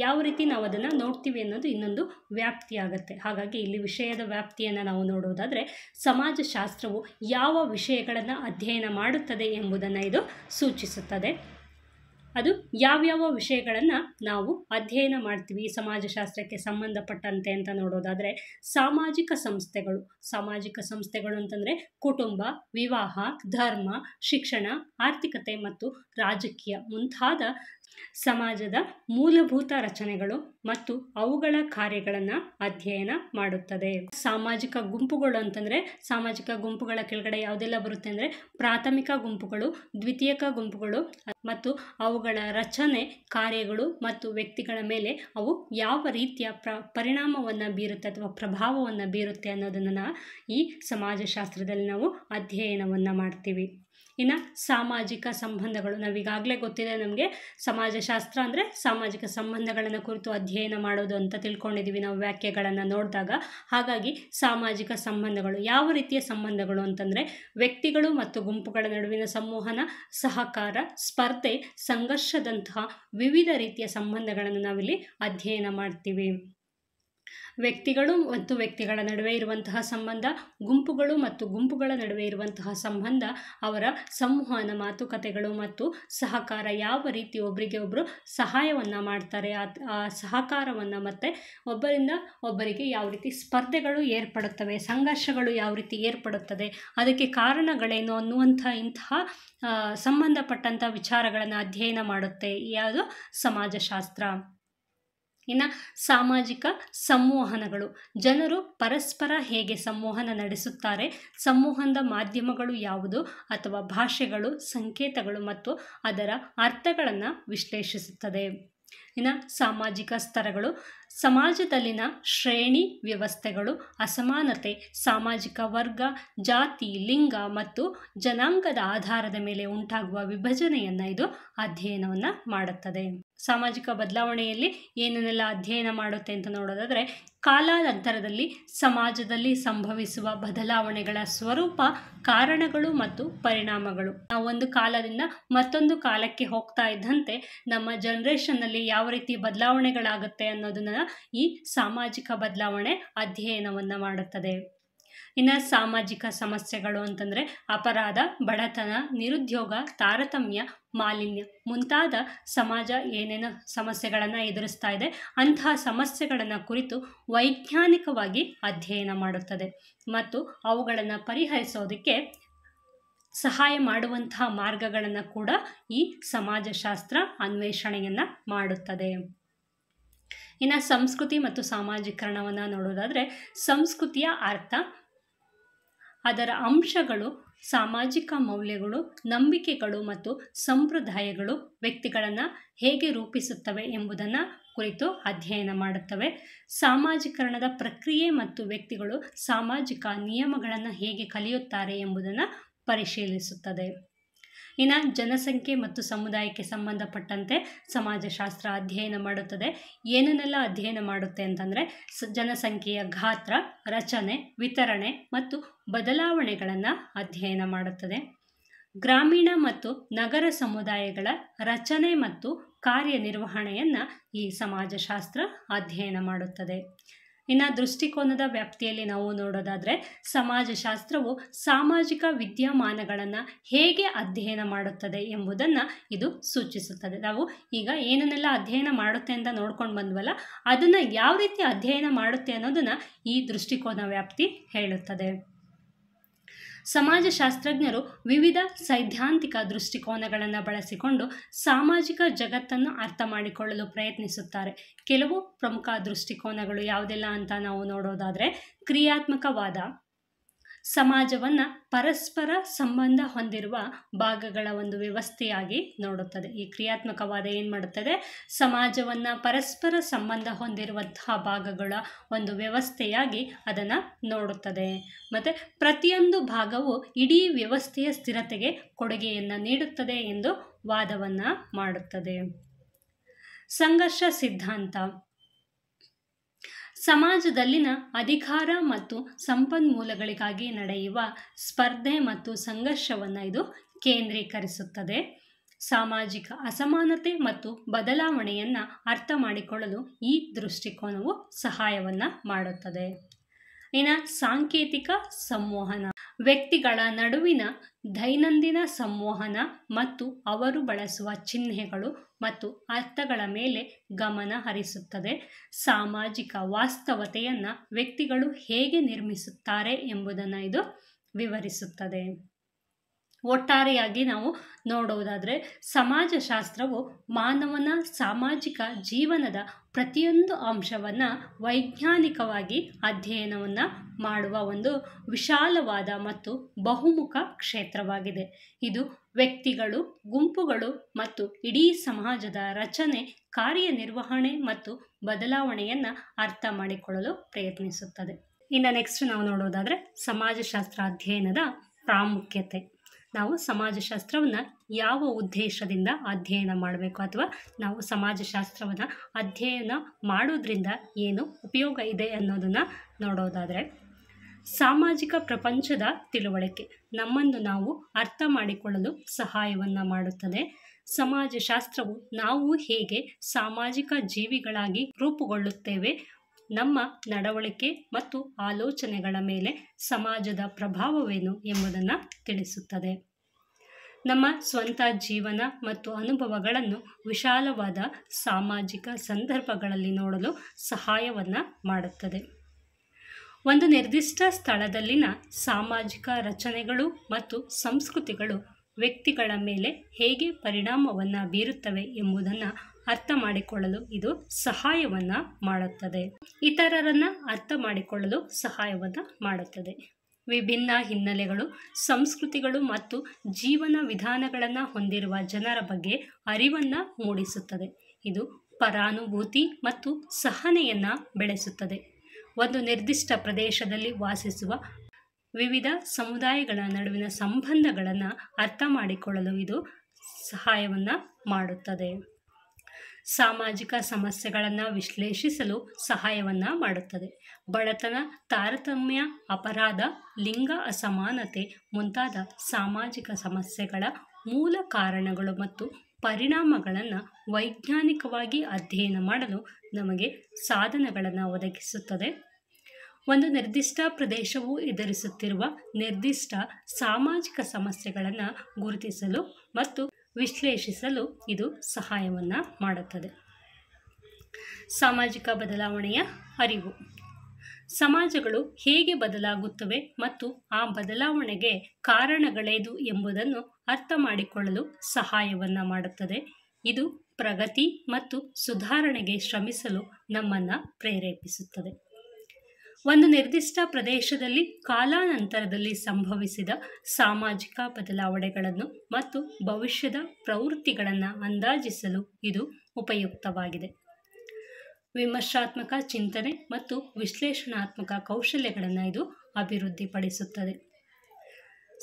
ಯಾವ ರೀತಿ ನಾವು ಅದನ್ನು ನೋಡ್ತೀವಿ ಅನ್ನೋದು ಇನ್ನೊಂದು ವ್ಯಾಪ್ತಿ ಆಗುತ್ತೆ. ಹಾಗಾಗಿ ಇಲ್ಲಿ ವಿಷಯದ ವ್ಯಾಪ್ತಿಯನ್ನು ನಾವು ನೋಡುವುದಾದರೆ ಸಮಾಜಶಾಸ್ತ್ರವು ಯಾವ ವಿಷಯಗಳನ್ನು ಅಧ್ಯಯನ ಮಾಡುತ್ತದೆ ಎಂಬುದನ್ನು ಇದು ಸೂಚಿಸುತ್ತದೆ. ಅದು ಯಾವ್ಯಾವ ವಿಷಯಗಳನ್ನು ನಾವು ಅಧ್ಯಯನ ಮಾಡ್ತೀವಿ ಈ ಸಮಾಜಶಾಸ್ತ್ರಕ್ಕೆ ಸಂಬಂಧಪಟ್ಟಂತೆ ಅಂತ ನೋಡೋದಾದರೆ ಸಾಮಾಜಿಕ ಸಂಸ್ಥೆಗಳು ಅಂತಂದರೆ ಕುಟುಂಬ, ವಿವಾಹ, ಧರ್ಮ, ಶಿಕ್ಷಣ, ಆರ್ಥಿಕತೆ ಮತ್ತು ರಾಜಕೀಯ ಮುಂತಾದ ಸಮಾಜದ ಮೂಲಭೂತ ರಚನೆಗಳು ಮತ್ತು ಅವುಗಳ ಕಾರ್ಯಗಳನ್ನು ಅಧ್ಯಯನ ಮಾಡುತ್ತದೆ. ಸಾಮಾಜಿಕ ಗುಂಪುಗಳು ಅಂತಂದರೆ ಸಾಮಾಜಿಕ ಗುಂಪುಗಳ ಕೆಳಗಡೆ ಯಾವುದೆಲ್ಲ ಬರುತ್ತೆ ಅಂದರೆ ಪ್ರಾಥಮಿಕ ಗುಂಪುಗಳು, ದ್ವಿತೀಯಕ ಗುಂಪುಗಳು ಮತ್ತು ಅವುಗಳ ರಚನೆ, ಕಾರ್ಯಗಳು ಮತ್ತು ವ್ಯಕ್ತಿಗಳ ಮೇಲೆ ಅವು ಯಾವ ರೀತಿಯ ಪರಿಣಾಮವನ್ನು ಬೀರುತ್ತೆ ಅಥವಾ ಪ್ರಭಾವವನ್ನು ಬೀರುತ್ತೆ ಅನ್ನೋದನ್ನು ಈ ಸಮಾಜಶಾಸ್ತ್ರದಲ್ಲಿ ನಾವು ಅಧ್ಯಯನವನ್ನು ಮಾಡ್ತೀವಿ. ಇನ್ನು ಸಾಮಾಜಿಕ ಸಂಬಂಧಗಳು, ನಾವೀಗಾಗಲೇ ಗೊತ್ತಿದೆ ನಮಗೆ ಸಮಾಜಶಾಸ್ತ್ರ ಅಂದರೆ ಸಾಮಾಜಿಕ ಸಂಬಂಧಗಳನ್ನು ಕುರಿತು ಅಧ್ಯಯನ ಮಾಡೋದು ಅಂತ ತಿಳ್ಕೊಂಡಿದ್ದೀವಿ ನಾವು ವ್ಯಾಖ್ಯೆಗಳನ್ನು ನೋಡಿದಾಗ. ಹಾಗಾಗಿ ಸಾಮಾಜಿಕ ಸಂಬಂಧಗಳು ಯಾವ ರೀತಿಯ ಸಂಬಂಧಗಳು ಅಂತಂದರೆ ವ್ಯಕ್ತಿಗಳು ಮತ್ತು ಗುಂಪುಗಳ ನಡುವಿನ ಸಂವಹನ, ಸಹಕಾರ, ಸ್ಪರ್ಧೆ, ಸಂಘರ್ಷದಂತಹ ವಿವಿಧ ರೀತಿಯ ಸಂಬಂಧಗಳನ್ನು ನಾವಿಲ್ಲಿ ಅಧ್ಯಯನ ಮಾಡ್ತೀವಿ. ವ್ಯಕ್ತಿಗಳು ಮತ್ತು ವ್ಯಕ್ತಿಗಳ ನಡುವೆ ಇರುವಂತಹ ಸಂಬಂಧ, ಗುಂಪುಗಳು ಮತ್ತು ಗುಂಪುಗಳ ನಡುವೆ ಇರುವಂತಹ ಸಂಬಂಧ, ಅವರ ಸಂವಹನ, ಮಾತುಕತೆಗಳು ಮತ್ತು ಸಹಕಾರ, ಯಾವ ರೀತಿ ಒಬ್ಬರಿಗೆ ಒಬ್ಬರು ಸಹಾಯವನ್ನು ಮಾಡ್ತಾರೆ, ಆ ಸಹಕಾರವನ್ನು ಮತ್ತು ಒಬ್ಬರಿಂದ ಒಬ್ಬರಿಗೆ ಯಾವ ರೀತಿ ಸ್ಪರ್ಧೆಗಳು ಏರ್ಪಡುತ್ತವೆ, ಸಂಘರ್ಷಗಳು ಯಾವ ರೀತಿ ಏರ್ಪಡುತ್ತದೆ, ಅದಕ್ಕೆ ಕಾರಣಗಳೇನು ಅನ್ನುವಂಥ ಇಂತಹ ಸಂಬಂಧಪಟ್ಟಂಥ ವಿಚಾರಗಳನ್ನು ಅಧ್ಯಯನ ಮಾಡುತ್ತೆ ಯಾವುದು ಸಮಾಜಶಾಸ್ತ್ರ. ಇನ್ನು ಸಾಮಾಜಿಕ ಸಂವಹನಗಳು, ಜನರು ಪರಸ್ಪರ ಹೇಗೆ ಸಂವಹನ ನಡೆಸುತ್ತಾರೆ, ಸಂವಹನದ ಮಾಧ್ಯಮಗಳು ಯಾವುದು ಅಥವಾ ಭಾಷೆಗಳು, ಸಂಕೇತಗಳು ಮತ್ತು ಅದರ ಅರ್ಥಗಳನ್ನು ವಿಶ್ಲೇಷಿಸುತ್ತದೆ. ಇನ್ನು ಸಾಮಾಜಿಕ ಸ್ತರಗಳು, ಸಮಾಜದಲ್ಲಿನ ಶ್ರೇಣಿ ವ್ಯವಸ್ಥೆಗಳು, ಅಸಮಾನತೆ, ಸಾಮಾಜಿಕ ವರ್ಗ, ಜಾತಿ, ಲಿಂಗ ಮತ್ತು ಜನಾಂಗದ ಆಧಾರದ ಮೇಲೆ ಉಂಟಾಗುವ ವಿಭಜನೆಯನ್ನು ಇದು ಅಧ್ಯಯನವನ್ನು ಮಾಡುತ್ತದೆ. ಸಾಮಾಜಿಕ ಬದಲಾವಣೆಯಲ್ಲಿ ಏನನ್ನೆಲ್ಲ ಅಧ್ಯಯನ ಮಾಡುತ್ತೆ ಅಂತ ನೋಡೋದಾದರೆ ಕಾಲಾನಂತರದಲ್ಲಿ ಸಮಾಜದಲ್ಲಿ ಸಂಭವಿಸುವ ಬದಲಾವಣೆಗಳ ಸ್ವರೂಪ, ಕಾರಣಗಳು ಮತ್ತು ಪರಿಣಾಮಗಳು. ನಾವು ಒಂದು ಕಾಲದಿಂದ ಮತ್ತೊಂದು ಕಾಲಕ್ಕೆ ಹೋಗ್ತಾ ಇದ್ದಂತೆ ನಮ್ಮ ಜನರೇಷನ್ನಲ್ಲಿ ಯಾವ ರೀತಿ ಬದಲಾವಣೆಗಳಾಗುತ್ತೆ ಅನ್ನೋದನ್ನ ಈ ಸಾಮಾಜಿಕ ಬದಲಾವಣೆ ಅಧ್ಯಯನವನ್ನು ಮಾಡುತ್ತದೆ. ಇನ್ನು ಸಾಮಾಜಿಕ ಸಮಸ್ಯೆಗಳು ಅಂತಂದರೆ ಅಪರಾಧ, ಬಡತನ, ನಿರುದ್ಯೋಗ, ತಾರತಮ್ಯ, ಮಾಲಿನ್ಯ ಮುಂತಾದ ಸಮಾಜ ಏನೇನು ಸಮಸ್ಯೆಗಳನ್ನು ಎದುರಿಸ್ತಾ ಇದೆ ಅಂತಹ ಸಮಸ್ಯೆಗಳನ್ನು ಕುರಿತು ವೈಜ್ಞಾನಿಕವಾಗಿ ಅಧ್ಯಯನ ಮಾಡುತ್ತದೆ ಮತ್ತು ಅವುಗಳನ್ನು ಪರಿಹರಿಸೋದಕ್ಕೆ ಸಹಾಯ ಮಾಡುವಂತಹ ಮಾರ್ಗಗಳನ್ನು ಕೂಡ ಈ ಸಮಾಜಶಾಸ್ತ್ರ ಅನ್ವೇಷಣೆಯನ್ನು ಮಾಡುತ್ತದೆ. ಇನ್ನು ಸಂಸ್ಕೃತಿ ಮತ್ತು ಸಾಮಾಜೀಕರಣವನ್ನು ನೋಡೋದಾದರೆ ಸಂಸ್ಕೃತಿಯ ಅರ್ಥ, ಅದರ ಅಂಶಗಳು, ಸಾಮಾಜಿಕ ಮೌಲ್ಯಗಳು, ನಂಬಿಕೆಗಳು ಮತ್ತು ಸಂಪ್ರದಾಯಗಳು ವ್ಯಕ್ತಿಗಳನ್ನು ಹೇಗೆ ರೂಪಿಸುತ್ತವೆ ಎಂಬುದನ್ನು ಕುರಿತು ಅಧ್ಯಯನ ಮಾಡುತ್ತವೆ. ಸಾಮಾಜೀಕರಣದ ಪ್ರಕ್ರಿಯೆ ಮತ್ತು ವ್ಯಕ್ತಿಗಳು ಸಾಮಾಜಿಕ ನಿಯಮಗಳನ್ನು ಹೇಗೆ ಕಲಿಯುತ್ತಾರೆ ಎಂಬುದನ್ನು ಪರಿಶೀಲಿಸುತ್ತದೆ. ಇನ್ನು ಜನಸಂಖ್ಯೆ ಮತ್ತು ಸಮುದಾಯಕ್ಕೆ ಸಂಬಂಧಪಟ್ಟಂತೆ ಸಮಾಜಶಾಸ್ತ್ರ ಅಧ್ಯಯನ ಮಾಡುತ್ತದೆ. ಏನನ್ನೆಲ್ಲ ಅಧ್ಯಯನ ಮಾಡುತ್ತೆ ಅಂತಂದರೆ ಜನಸಂಖ್ಯೆಯ ಗಾತ್ರ, ರಚನೆ, ವಿತರಣೆ ಮತ್ತು ಬದಲಾವಣೆಗಳನ್ನು ಅಧ್ಯಯನ ಮಾಡುತ್ತದೆ. ಗ್ರಾಮೀಣ ಮತ್ತು ನಗರ ಸಮುದಾಯಗಳ ರಚನೆ ಮತ್ತು ಕಾರ್ಯನಿರ್ವಹಣೆಯನ್ನು ಈ ಸಮಾಜಶಾಸ್ತ್ರ ಅಧ್ಯಯನ ಮಾಡುತ್ತದೆ. ಇನ್ನು ದೃಷ್ಟಿಕೋನದ ವ್ಯಾಪ್ತಿಯಲ್ಲಿ ನಾವು ನೋಡೋದಾದರೆ ಸಮಾಜಶಾಸ್ತ್ರವು ಸಾಮಾಜಿಕ ವಿದ್ಯಮಾನಗಳನ್ನು ಹೇಗೆ ಅಧ್ಯಯನ ಮಾಡುತ್ತದೆ ಎಂಬುದನ್ನು ಇದು ಸೂಚಿಸುತ್ತದೆ. ನಾವು ಈಗ ಏನನ್ನೆಲ್ಲ ಅಧ್ಯಯನ ಮಾಡುತ್ತೆ ಅಂತ ನೋಡ್ಕೊಂಡು ಬಂದ್ವಲ್ಲ, ಅದನ್ನು ಯಾವ ರೀತಿ ಅಧ್ಯಯನ ಮಾಡುತ್ತೆ ಅನ್ನೋದನ್ನು ಈ ದೃಷ್ಟಿಕೋನ ವ್ಯಾಪ್ತಿ ಹೇಳುತ್ತದೆ. ಸಮಾಜಶಾಸ್ತ್ರಜ್ಞರು ವಿವಿಧ ಸೈದ್ಧಾಂತಿಕ ದೃಷ್ಟಿಕೋನಗಳನ್ನು ಬಳಸಿಕೊಂಡು ಸಾಮಾಜಿಕ ಜಗತ್ತನ್ನು ಅರ್ಥ ಮಾಡಿಕೊಳ್ಳಲು ಪ್ರಯತ್ನಿಸುತ್ತಾರೆ. ಕೆಲವು ಪ್ರಮುಖ ದೃಷ್ಟಿಕೋನಗಳು ಯಾವುದೆಲ್ಲ ಅಂತ ನಾವು ನೋಡೋದಾದರೆ ಕ್ರಿಯಾತ್ಮಕವಾದ ಸಮಾಜವನ್ನು ಪರಸ್ಪರ ಸಂಬಂಧ ಹೊಂದಿರುವ ಭಾಗಗಳ ಒಂದು ವ್ಯವಸ್ಥೆಯಾಗಿ ನೋಡುತ್ತದೆ. ಈ ಕ್ರಿಯಾತ್ಮಕವಾದ ಏನು ಮಾಡುತ್ತದೆ, ಸಮಾಜವನ್ನು ಪರಸ್ಪರ ಸಂಬಂಧ ಹೊಂದಿರುವಂತಹ ಭಾಗಗಳ ಒಂದು ವ್ಯವಸ್ಥೆಯಾಗಿ ಅದನ್ನು ನೋಡುತ್ತದೆ. ಮತ್ತು ಪ್ರತಿಯೊಂದು ಭಾಗವು ಇಡೀ ವ್ಯವಸ್ಥೆಯ ಸ್ಥಿರತೆಗೆ ಕೊಡುಗೆಯನ್ನು ನೀಡುತ್ತದೆ ಎಂದು ವಾದವನ್ನು ಮಾಡುತ್ತದೆ. ಸಂಘರ್ಷ ಸಿದ್ಧಾಂತ ಸಮಾಜದಲ್ಲಿನ ಅಧಿಕಾರ ಮತ್ತು ಸಂಪನ್ಮೂಲಗಳಿಗಾಗಿ ನಡೆಯುವ ಸ್ಪರ್ಧೆ ಮತ್ತು ಸಂಘರ್ಷವನ್ನು ಇದು ಕೇಂದ್ರೀಕರಿಸುತ್ತದೆ. ಸಾಮಾಜಿಕ ಅಸಮಾನತೆ ಮತ್ತು ಬದಲಾವಣೆಯನ್ನು ಅರ್ಥ ಮಾಡಿಕೊಳ್ಳಲು ಈ ದೃಷ್ಟಿಕೋನವು ಸಹಾಯವನ್ನು ಮಾಡುತ್ತದೆ. ಇನ್ನು ಸಾಂಕೇತಿಕ ಸಂವಹನ ವ್ಯಕ್ತಿಗಳ ನಡುವಿನ ದೈನಂದಿನ ಸಂವಹನ ಮತ್ತು ಅವರು ಬಳಸುವ ಚಿಹ್ನೆಗಳು ಮತ್ತು ಅರ್ಥಗಳ ಮೇಲೆ ಗಮನ ಹರಿಸುತ್ತದೆ. ಸಾಮಾಜಿಕ ವಾಸ್ತವತೆಯನ್ನು ವ್ಯಕ್ತಿಗಳು ಹೇಗೆ ನಿರ್ಮಿಸುತ್ತಾರೆ ಎಂಬುದನ್ನು ಇದು ವಿವರಿಸುತ್ತದೆ. ಒಟ್ಟಾರೆಯಾಗಿ ನಾವು ನೋಡುವುದಾದರೆ ಸಮಾಜಶಾಸ್ತ್ರವು ಮಾನವನ ಸಾಮಾಜಿಕ ಜೀವನದ ಪ್ರತಿಯೊಂದು ಅಂಶವನ್ನು ವೈಜ್ಞಾನಿಕವಾಗಿ ಅಧ್ಯಯನವನ್ನು ಮಾಡುವ ಒಂದು ವಿಶಾಲವಾದ ಮತ್ತು ಬಹುಮುಖ ಕ್ಷೇತ್ರವಾಗಿದೆ. ಇದು ವ್ಯಕ್ತಿಗಳು, ಗುಂಪುಗಳು ಮತ್ತು ಇಡೀ ಸಮಾಜದ ರಚನೆ, ಕಾರ್ಯನಿರ್ವಹಣೆ ಮತ್ತು ಬದಲಾವಣೆಯನ್ನು ಅರ್ಥ ಮಾಡಿಕೊಳ್ಳಲು ಪ್ರಯತ್ನಿಸುತ್ತದೆ. ಇನ್ನು ನೆಕ್ಸ್ಟ್ ನಾವು ನೋಡೋದಾದರೆ ಸಮಾಜಶಾಸ್ತ್ರ ಅಧ್ಯಯನದ ಪ್ರಾಮುಖ್ಯತೆ. ನಾವು ಸಮಾಜಶಾಸ್ತ್ರವನ್ನು ಯಾವ ಉದ್ದೇಶದಿಂದ ಅಧ್ಯಯನ ಮಾಡಬೇಕು ಅಥವಾ ನಾವು ಸಮಾಜಶಾಸ್ತ್ರವನ್ನು ಅಧ್ಯಯನ ಮಾಡೋದ್ರಿಂದ ಏನು ಉಪಯೋಗ ಇದೆ ಅನ್ನೋದನ್ನು ನೋಡೋದಾದರೆ ಸಾಮಾಜಿಕ ಪ್ರಪಂಚದ ತಿಳುವಳಿಕೆ ನಮ್ಮನ್ನು ನಾವು ಅರ್ಥ ಮಾಡಿಕೊಳ್ಳಲು ಸಹಾಯವನ್ನು ಮಾಡುತ್ತದೆ. ಸಮಾಜಶಾಸ್ತ್ರವು ನಾವು ಹೇಗೆ ಸಾಮಾಜಿಕ ಜೀವಿಗಳಾಗಿ ರೂಪುಗೊಳ್ಳುತ್ತೇವೆ, ನಮ್ಮ ನಡವಳಿಕೆ ಮತ್ತು ಆಲೋಚನೆಗಳ ಮೇಲೆ ಸಮಾಜದ ಪ್ರಭಾವವೇನು ಎಂಬುದನ್ನು ತಿಳಿಸುತ್ತದೆ. ನಮ್ಮ ಸ್ವಂತ ಜೀವನ ಮತ್ತು ಅನುಭವಗಳನ್ನು ವಿಶಾಲವಾದ ಸಾಮಾಜಿಕ ಸಂದರ್ಭಗಳಲ್ಲಿ ನೋಡಲು ಸಹಾಯವನ್ನು ಮಾಡುತ್ತದೆ. ಒಂದು ನಿರ್ದಿಷ್ಟ ಸ್ಥಳದಲ್ಲಿನ ಸಾಮಾಜಿಕ ರಚನೆಗಳು ಮತ್ತು ಸಂಸ್ಕೃತಿಗಳು ವ್ಯಕ್ತಿಗಳ ಮೇಲೆ ಹೇಗೆ ಪರಿಣಾಮವನ್ನು ಬೀರುತ್ತವೆ ಎಂಬುದನ್ನು ಅರ್ಥ ಮಾಡಿಕೊಳ್ಳಲು ಇದು ಸಹಾಯವನ್ನು ಮಾಡುತ್ತದೆ. ಇತರರನ್ನು ಅರ್ಥ ಮಾಡಿಕೊಳ್ಳಲು ಸಹಾಯವನ್ನು ಮಾಡುತ್ತದೆ. ವಿಭಿನ್ನ ಹಿನ್ನೆಲೆಗಳು, ಸಂಸ್ಕೃತಿಗಳು ಮತ್ತು ಜೀವನ ವಿಧಾನಗಳನ್ನು ಹೊಂದಿರುವ ಜನರ ಬಗ್ಗೆ ಅರಿವನ್ನು ಮೂಡಿಸುತ್ತದೆ. ಇದು ಪರಾನುಭೂತಿ ಮತ್ತು ಸಹನೆಯನ್ನು ಬೆಳೆಸುತ್ತದೆ. ಒಂದು ನಿರ್ದಿಷ್ಟ ಪ್ರದೇಶದಲ್ಲಿ ವಾಸಿಸುವ ವಿವಿಧ ಸಮುದಾಯಗಳ ನಡುವಿನ ಸಂಬಂಧಗಳನ್ನು ಅರ್ಥ ಮಾಡಿಕೊಳ್ಳಲು ಇದು ಸಹಾಯವನ್ನು ಮಾಡುತ್ತದೆ. ಸಾಮಾಜಿಕ ಸಮಸ್ಯೆಗಳನ್ನು ವಿಶ್ಲೇಷಿಸಲು ಸಹಾಯವನ್ನು ಮಾಡುತ್ತದೆ. ಬಡತನ, ತಾರತಮ್ಯ, ಅಪರಾಧ, ಲಿಂಗ ಅಸಮಾನತೆ ಮುಂತಾದ ಸಾಮಾಜಿಕ ಸಮಸ್ಯೆಗಳ ಮೂಲ ಕಾರಣಗಳು ಮತ್ತು ಪರಿಣಾಮಗಳನ್ನು ವೈಜ್ಞಾನಿಕವಾಗಿ ಅಧ್ಯಯನ ಮಾಡಲು ನಮಗೆ ಸಾಧನಗಳನ್ನು ಒದಗಿಸುತ್ತದೆ. ಒಂದು ನಿರ್ದಿಷ್ಟ ಪ್ರದೇಶವು ಎದುರಿಸುತ್ತಿರುವ ನಿರ್ದಿಷ್ಟ ಸಾಮಾಜಿಕ ಸಮಸ್ಯೆಗಳನ್ನು ಗುರುತಿಸಲು ಮತ್ತು ವಿಶ್ಲೇಷಿಸಲು ಇದು ಸಹಾಯವನ್ನು ಮಾಡುತ್ತದೆ. ಸಾಮಾಜಿಕ ಬದಲಾವಣೆಯ ಅರಿವು ಸಮಾಜಗಳು ಹೇಗೆ ಬದಲಾಗುತ್ತವೆ ಮತ್ತು ಆ ಬದಲಾವಣೆಗೆ ಕಾರಣಗಳೇನು ಎಂಬುದನ್ನು ಅರ್ಥ ಮಾಡಿಕೊಳ್ಳಲು ಸಹಾಯವನ್ನು ಮಾಡುತ್ತದೆ. ಇದು ಪ್ರಗತಿ ಮತ್ತು ಸುಧಾರಣೆಗೆ ಶ್ರಮಿಸಲು ನಮ್ಮನ್ನು ಪ್ರೇರೇಪಿಸುತ್ತದೆ. ಒಂದು ನಿರ್ದಿಷ್ಟ ಪ್ರದೇಶದಲ್ಲಿ ಕಾಲಾನಂತರದಲ್ಲಿ ಸಂಭವಿಸಿದ ಸಾಮಾಜಿಕ ಬದಲಾವಣೆಗಳನ್ನು ಮತ್ತು ಭವಿಷ್ಯದ ಪ್ರವೃತ್ತಿಗಳನ್ನು ಅಂದಾಜಿಸಲು ಇದು ಉಪಯುಕ್ತವಾಗಿದೆ. ವಿಮರ್ಶಾತ್ಮಕ ಚಿಂತನೆ ಮತ್ತು ವಿಶ್ಲೇಷಣಾತ್ಮಕ ಕೌಶಲ್ಯಗಳನ್ನು ಇದು ಅಭಿವೃದ್ಧಿಪಡಿಸುತ್ತದೆ.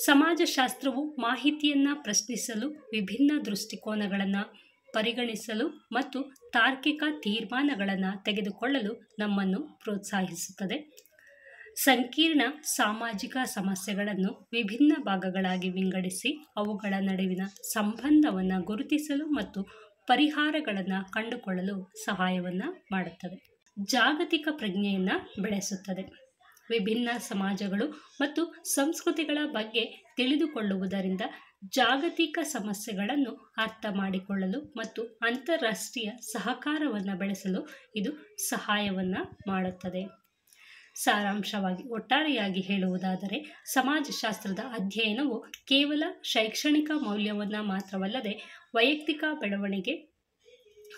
ಸಮಾಜಶಾಸ್ತ್ರವು ಮಾಹಿತಿಯನ್ನು ಪ್ರಶ್ನಿಸಲು, ವಿಭಿನ್ನ ದೃಷ್ಟಿಕೋನಗಳನ್ನು ಪರಿಗಣಿಸಲು ಮತ್ತು ತಾರ್ಕಿಕ ತೀರ್ಮಾನಗಳನ್ನು ತೆಗೆದುಕೊಳ್ಳಲು ನಮ್ಮನ್ನು ಪ್ರೋತ್ಸಾಹಿಸುತ್ತದೆ. ಸಂಕೀರ್ಣ ಸಾಮಾಜಿಕ ಸಮಸ್ಯೆಗಳನ್ನು ವಿಭಿನ್ನ ಭಾಗಗಳಾಗಿ ವಿಂಗಡಿಸಿ ಅವುಗಳ ನಡುವಿನ ಸಂಬಂಧವನ್ನು ಗುರುತಿಸಲು ಮತ್ತು ಪರಿಹಾರಗಳನ್ನು ಕಂಡುಕೊಳ್ಳಲು ಸಹಾಯವನ್ನು ಮಾಡುತ್ತದೆ. ಜಾಗತಿಕ ಪ್ರಜ್ಞೆಯನ್ನು ಬೆಳೆಸುತ್ತದೆ. ವಿಭಿನ್ನ ಸಮಾಜಗಳು ಮತ್ತು ಸಂಸ್ಕೃತಿಗಳ ಬಗ್ಗೆ ತಿಳಿದುಕೊಳ್ಳುವುದರಿಂದ ಜಾಗತಿಕ ಸಮಸ್ಯೆಗಳನ್ನು ಅರ್ಥ ಮಾಡಿಕೊಳ್ಳಲು ಮತ್ತು ಅಂತಾರಾಷ್ಟ್ರೀಯ ಸಹಕಾರವನ್ನು ಬೆಳೆಸಲು ಇದು ಸಹಾಯವನ್ನು ಮಾಡುತ್ತದೆ. ಸಾರಾಂಶವಾಗಿ ಒಟ್ಟಾರೆಯಾಗಿ ಹೇಳುವುದಾದರೆ, ಸಮಾಜಶಾಸ್ತ್ರದ ಅಧ್ಯಯನವು ಕೇವಲ ಶೈಕ್ಷಣಿಕ ಮೌಲ್ಯವನ್ನು ಮಾತ್ರವಲ್ಲದೆ ವೈಯಕ್ತಿಕ ಬೆಳವಣಿಗೆ,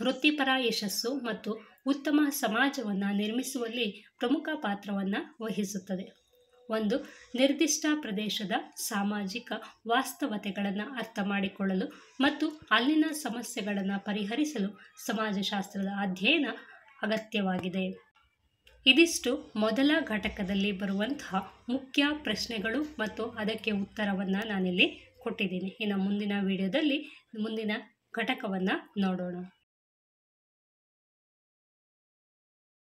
ವೃತ್ತಿಪರ ಯಶಸ್ಸು ಮತ್ತು ಉತ್ತಮ ಸಮಾಜವನ್ನು ನಿರ್ಮಿಸುವಲ್ಲಿ ಪ್ರಮುಖ ಪಾತ್ರವನ್ನು ವಹಿಸುತ್ತದೆ. ಒಂದು ನಿರ್ದಿಷ್ಟ ಪ್ರದೇಶದ ಸಾಮಾಜಿಕ ವಾಸ್ತವತೆಗಳನ್ನು ಅರ್ಥ ಮಾಡಿಕೊಳ್ಳಲು ಮತ್ತು ಅಲ್ಲಿನ ಸಮಸ್ಯೆಗಳನ್ನು ಪರಿಹರಿಸಲು ಸಮಾಜಶಾಸ್ತ್ರದ ಅಧ್ಯಯನ ಅಗತ್ಯವಾಗಿದೆ. ಇದಿಷ್ಟು ಮೊದಲ ಘಟಕದಲ್ಲಿ ಬರುವಂತಹ ಮುಖ್ಯ ಪ್ರಶ್ನೆಗಳು ಮತ್ತು ಅದಕ್ಕೆ ಉತ್ತರವನ್ನು ನಾನಿಲ್ಲಿ ಕೊಟ್ಟಿದ್ದೀನಿ. ಇನ್ನು ಮುಂದಿನ ವಿಡಿಯೋದಲ್ಲಿ ಮುಂದಿನ ಘಟಕವನ್ನು ನೋಡೋಣ.